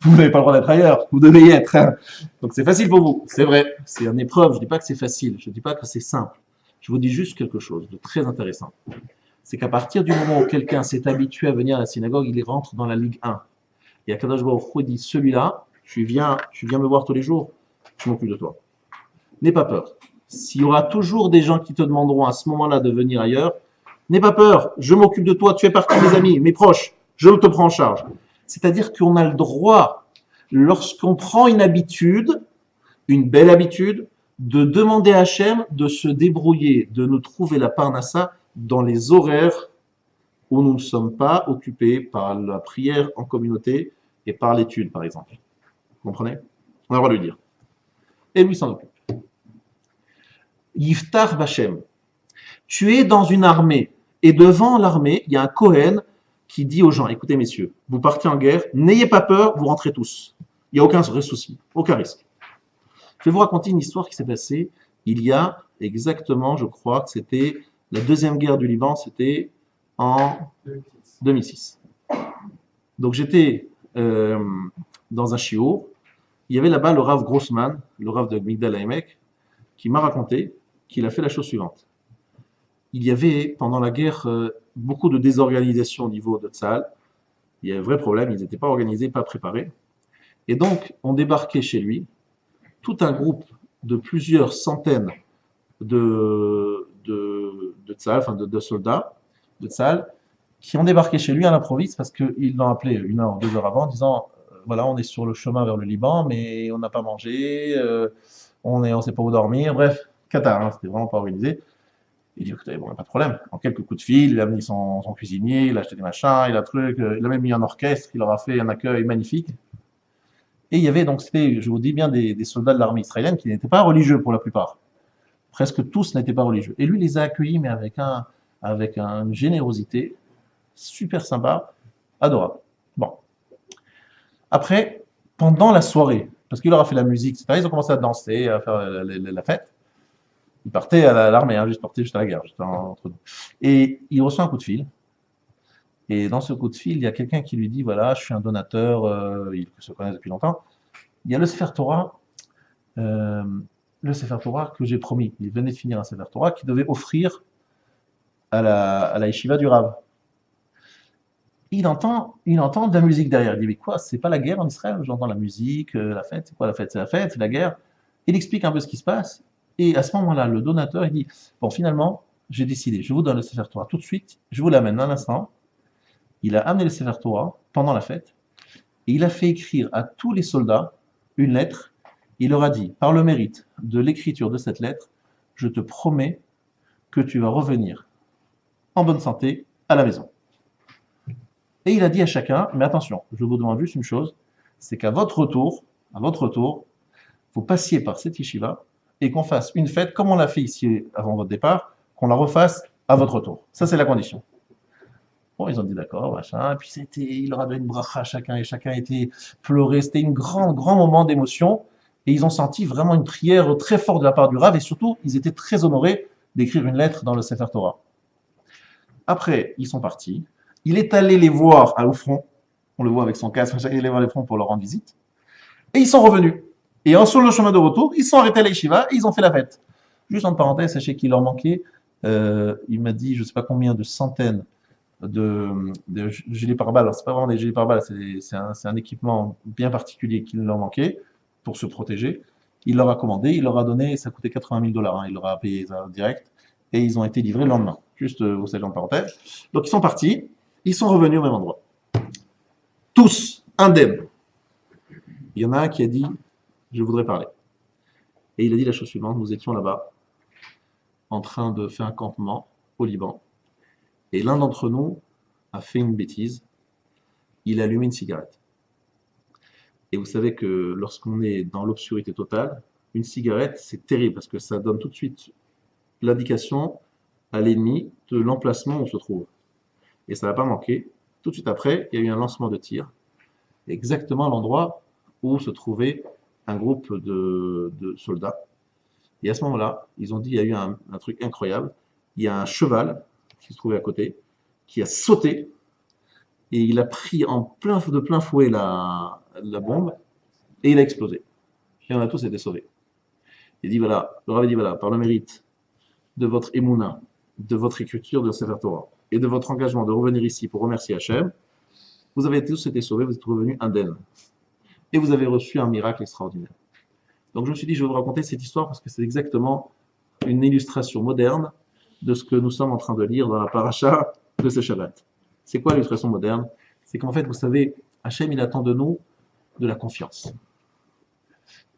vous n'avez pas le droit d'être ailleurs. Vous devez y être. Hein. Donc c'est facile pour vous. C'est vrai. C'est une épreuve. Je ne dis pas que c'est facile. Je ne dis pas que c'est simple. Je vous dis juste quelque chose de très intéressant. C'est qu'à partir du moment où quelqu'un s'est habitué à venir à la synagogue, il rentre dans la Ligue 1. Et Akadosh Baruch Hu dit, celui-là, tu viens me voir tous les jours, je m'occupe de toi. N'aie pas peur. S'il y aura toujours des gens qui te demanderont à ce moment-là de venir ailleurs, n'aie pas peur, je m'occupe de toi, tu es partie de mes amis, mes proches, je te prends en charge. C'est-à-dire qu'on a le droit, lorsqu'on prend une habitude, une belle habitude, de demander à Hachem de se débrouiller, de nous trouver la parnassa dans les horaires où nous ne sommes pas occupés par la prière en communauté et par l'étude, par exemple. Vous comprenez? On a le droit de lui dire. Et lui s'en occupe. Yiftar Bachem. Tu es dans une armée, et devant l'armée, il y a un Kohen qui dit aux gens, écoutez messieurs, vous partez en guerre, n'ayez pas peur, vous rentrez tous. Il n'y a aucun souci, aucun risque. Je vais vous raconter une histoire qui s'est passée il y a exactement, je crois que c'était la deuxième guerre du Liban, c'était en 2006. Donc j'étais dans un shiur, il y avait là-bas le Rav Grossman, le Rav de Migdal HaEmek, qui m'a raconté qu'il a fait la chose suivante. Il y avait pendant la guerre beaucoup de désorganisation au niveau de Tzahal. Il y avait un vrai problème, ils n'étaient pas organisés, pas préparés. Et donc on débarquait chez lui, tout un groupe de plusieurs centaines de Tzahal, enfin de soldats de Tzahal, qui ont débarqué chez lui à l'improviste parce qu'ils l'ont appelé 1 heure ou 2 heures avant en disant voilà, on est sur le chemin vers le Liban, mais on n'a pas mangé, on ne sait pas où dormir, bref, Qatar, hein, c'était vraiment pas organisé. Il dit écoutez, bon, pas de problème. En quelques coups de fil, il a mis son cuisinier, il a acheté des machins, il a même mis un orchestre, il leur a fait un accueil magnifique. Et il y avait donc, c'était, je vous dis bien, des soldats de l'armée israélienne qui n'étaient pas religieux pour la plupart. Presque tous n'étaient pas religieux. Et lui les a accueillis, mais avec une générosité super sympa, adorable. Bon. Après, pendant la soirée, parce qu'il leur a fait la musique, etc., ils ont commencé à danser, à faire la fête. Ils partaient à l'armée, hein, juste à la guerre, juste entre nous. Et il reçoit un coup de fil. Et dans ce coup de fil, il y a quelqu'un qui lui dit, voilà, je suis un donateur, ils se connaissent depuis longtemps. Il y a le Sefer Torah, que j'ai promis. Il venait de finir un Sefer Torah qu'il devait offrir à la yeshiva du Rav. Il entend de la musique derrière. Il dit, mais quoi, c'est pas la guerre en Israël? J'entends la musique, la fête. C'est quoi la fête? C'est la fête, c'est la guerre. Il explique un peu ce qui se passe. Et à ce moment-là, le donateur, il dit, bon, finalement, j'ai décidé, je vous donne le Sefer Torah tout de suite, je vous l'amène un instant. Il a amené le Sefer Torah pendant la fête, et il a fait écrire à tous les soldats une lettre. Il leur a dit, par le mérite de l'écriture de cette lettre, je te promets que tu vas revenir en bonne santé à la maison. Et il a dit à chacun, mais attention, je vous demande juste une chose, c'est qu'à votre retour, vous passiez par cette yeshiva et qu'on fasse une fête comme on l'a fait ici avant votre départ, qu'on la refasse à votre retour. Ça, c'est la condition. Bon, ils ont dit d'accord, machin. Et puis il leur a donné une bracha à chacun et chacun était pleuré. C'était un grand moment d'émotion. Et ils ont senti vraiment une prière très forte de la part du Rav et surtout, ils étaient très honorés d'écrire une lettre dans le Sefer Torah. Après, ils sont partis. Il est allé les voir au front. On le voit avec son casque, il est allé voir les fronts pour leur rendre visite. Et ils sont revenus. Et sur le chemin de retour, ils sont arrêtés à la yeshiva et ils ont fait la fête. Juste en parenthèse, sachez qu'il leur manquait, il m'a dit, je ne sais pas combien de centaines de gilets pare-balles. Alors, c'est pas vraiment des gilets pare-balles, c'est un équipement bien particulier qu'il leur manquait pour se protéger. Il leur a commandé, il leur a donné, ça coûtait 80 000 $, hein, il leur a payé ça direct, et ils ont été livrés le lendemain. Juste, vous savez, en parenthèse. Donc, ils sont partis, ils sont revenus au même endroit. Tous, indemnes. Il y en a un qui a dit, je voudrais parler. Et il a dit la chose suivante, nous étions là-bas, en train de faire un campement au Liban, et l'un d'entre nous a fait une bêtise, il a allumé une cigarette. Et vous savez que lorsqu'on est dans l'obscurité totale, une cigarette, c'est terrible, parce que ça donne tout de suite l'indication à l'ennemi de l'emplacement où on se trouve. Et ça n'a pas manqué. Tout de suite après, il y a eu un lancement de tir, exactement à l'endroit où se trouvait un groupe de soldats. Et à ce moment-là, ils ont dit, il y a eu un truc incroyable. Il y a un cheval qui se trouvait à côté, qui a sauté, et il a pris de plein fouet la bombe, et il a explosé. Et on a tous été sauvés. Il dit, voilà, le Rav dit, voilà, par le mérite de votre émouna, de votre écriture de Sefer Torah, et de votre engagement de revenir ici pour remercier Hachem, vous avez tous été sauvés, vous êtes revenus indemnes. Et vous avez reçu un miracle extraordinaire. Donc je me suis dit, je vais vous raconter cette histoire parce que c'est exactement une illustration moderne de ce que nous sommes en train de lire dans la paracha de ce Shabbat. C'est quoi l'illustration moderne? C'est qu'en fait, vous savez, Hachem, il attend de nous de la confiance.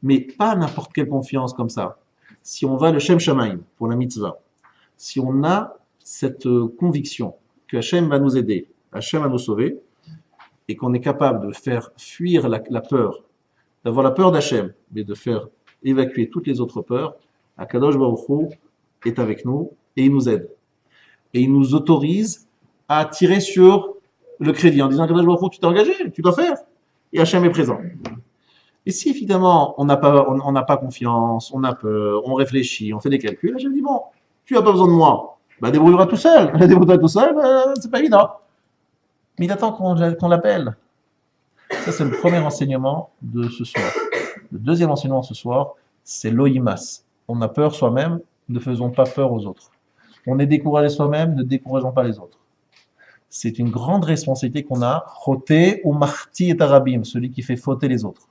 Mais pas n'importe quelle confiance comme ça. Si on va le Shem Shamaim pour la mitzvah, si on a cette conviction que Hachem va nous aider, Hachem va nous sauver, et qu'on est capable de faire fuir la peur, d'avoir la peur d'Hachem, mais de faire évacuer toutes les autres peurs, Akadosh Baruch Hu est avec nous et il nous aide. Et il nous autorise à tirer sur le crédit en disant Akadosh Baruch Hu, tu t'es engagé, tu dois faire. Et Hachem est présent. Et si évidemment on n'a pas confiance, on a peur, on réfléchit, on fait des calculs, Hachem dit bon, tu n'as pas besoin de moi, bah débrouille-toi tout seul. Débrouille-toi tout seul, c'est pas évident. Mais il attend qu'on l'appelle. Ça, c'est le premier enseignement de ce soir. Le deuxième enseignement ce soir, c'est l'oïmas. On a peur soi-même, ne faisons pas peur aux autres. On est découragé soi-même, ne décourageons pas les autres. C'est une grande responsabilité qu'on a. Choté ou marti et arabim, celui qui fait fauter les autres.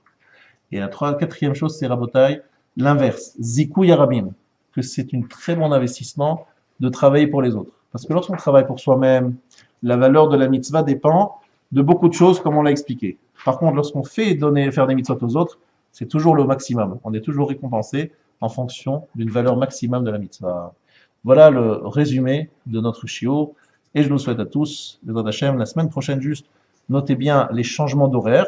Et la quatrième chose, c'est rabotai, l'inverse. Zikou yarabim, que c'est un très bon investissement de travailler pour les autres. Parce que lorsqu'on travaille pour soi-même, la valeur de la mitzvah dépend de beaucoup de choses, comme on l'a expliqué. Par contre, lorsqu'on fait faire des mitzvot aux autres, c'est toujours le maximum. On est toujours récompensé en fonction d'une valeur maximum de la mitzvah. Voilà le résumé de notre shiur. Et je nous souhaite à tous, les Hachem, la semaine prochaine juste, notez bien les changements d'horaire.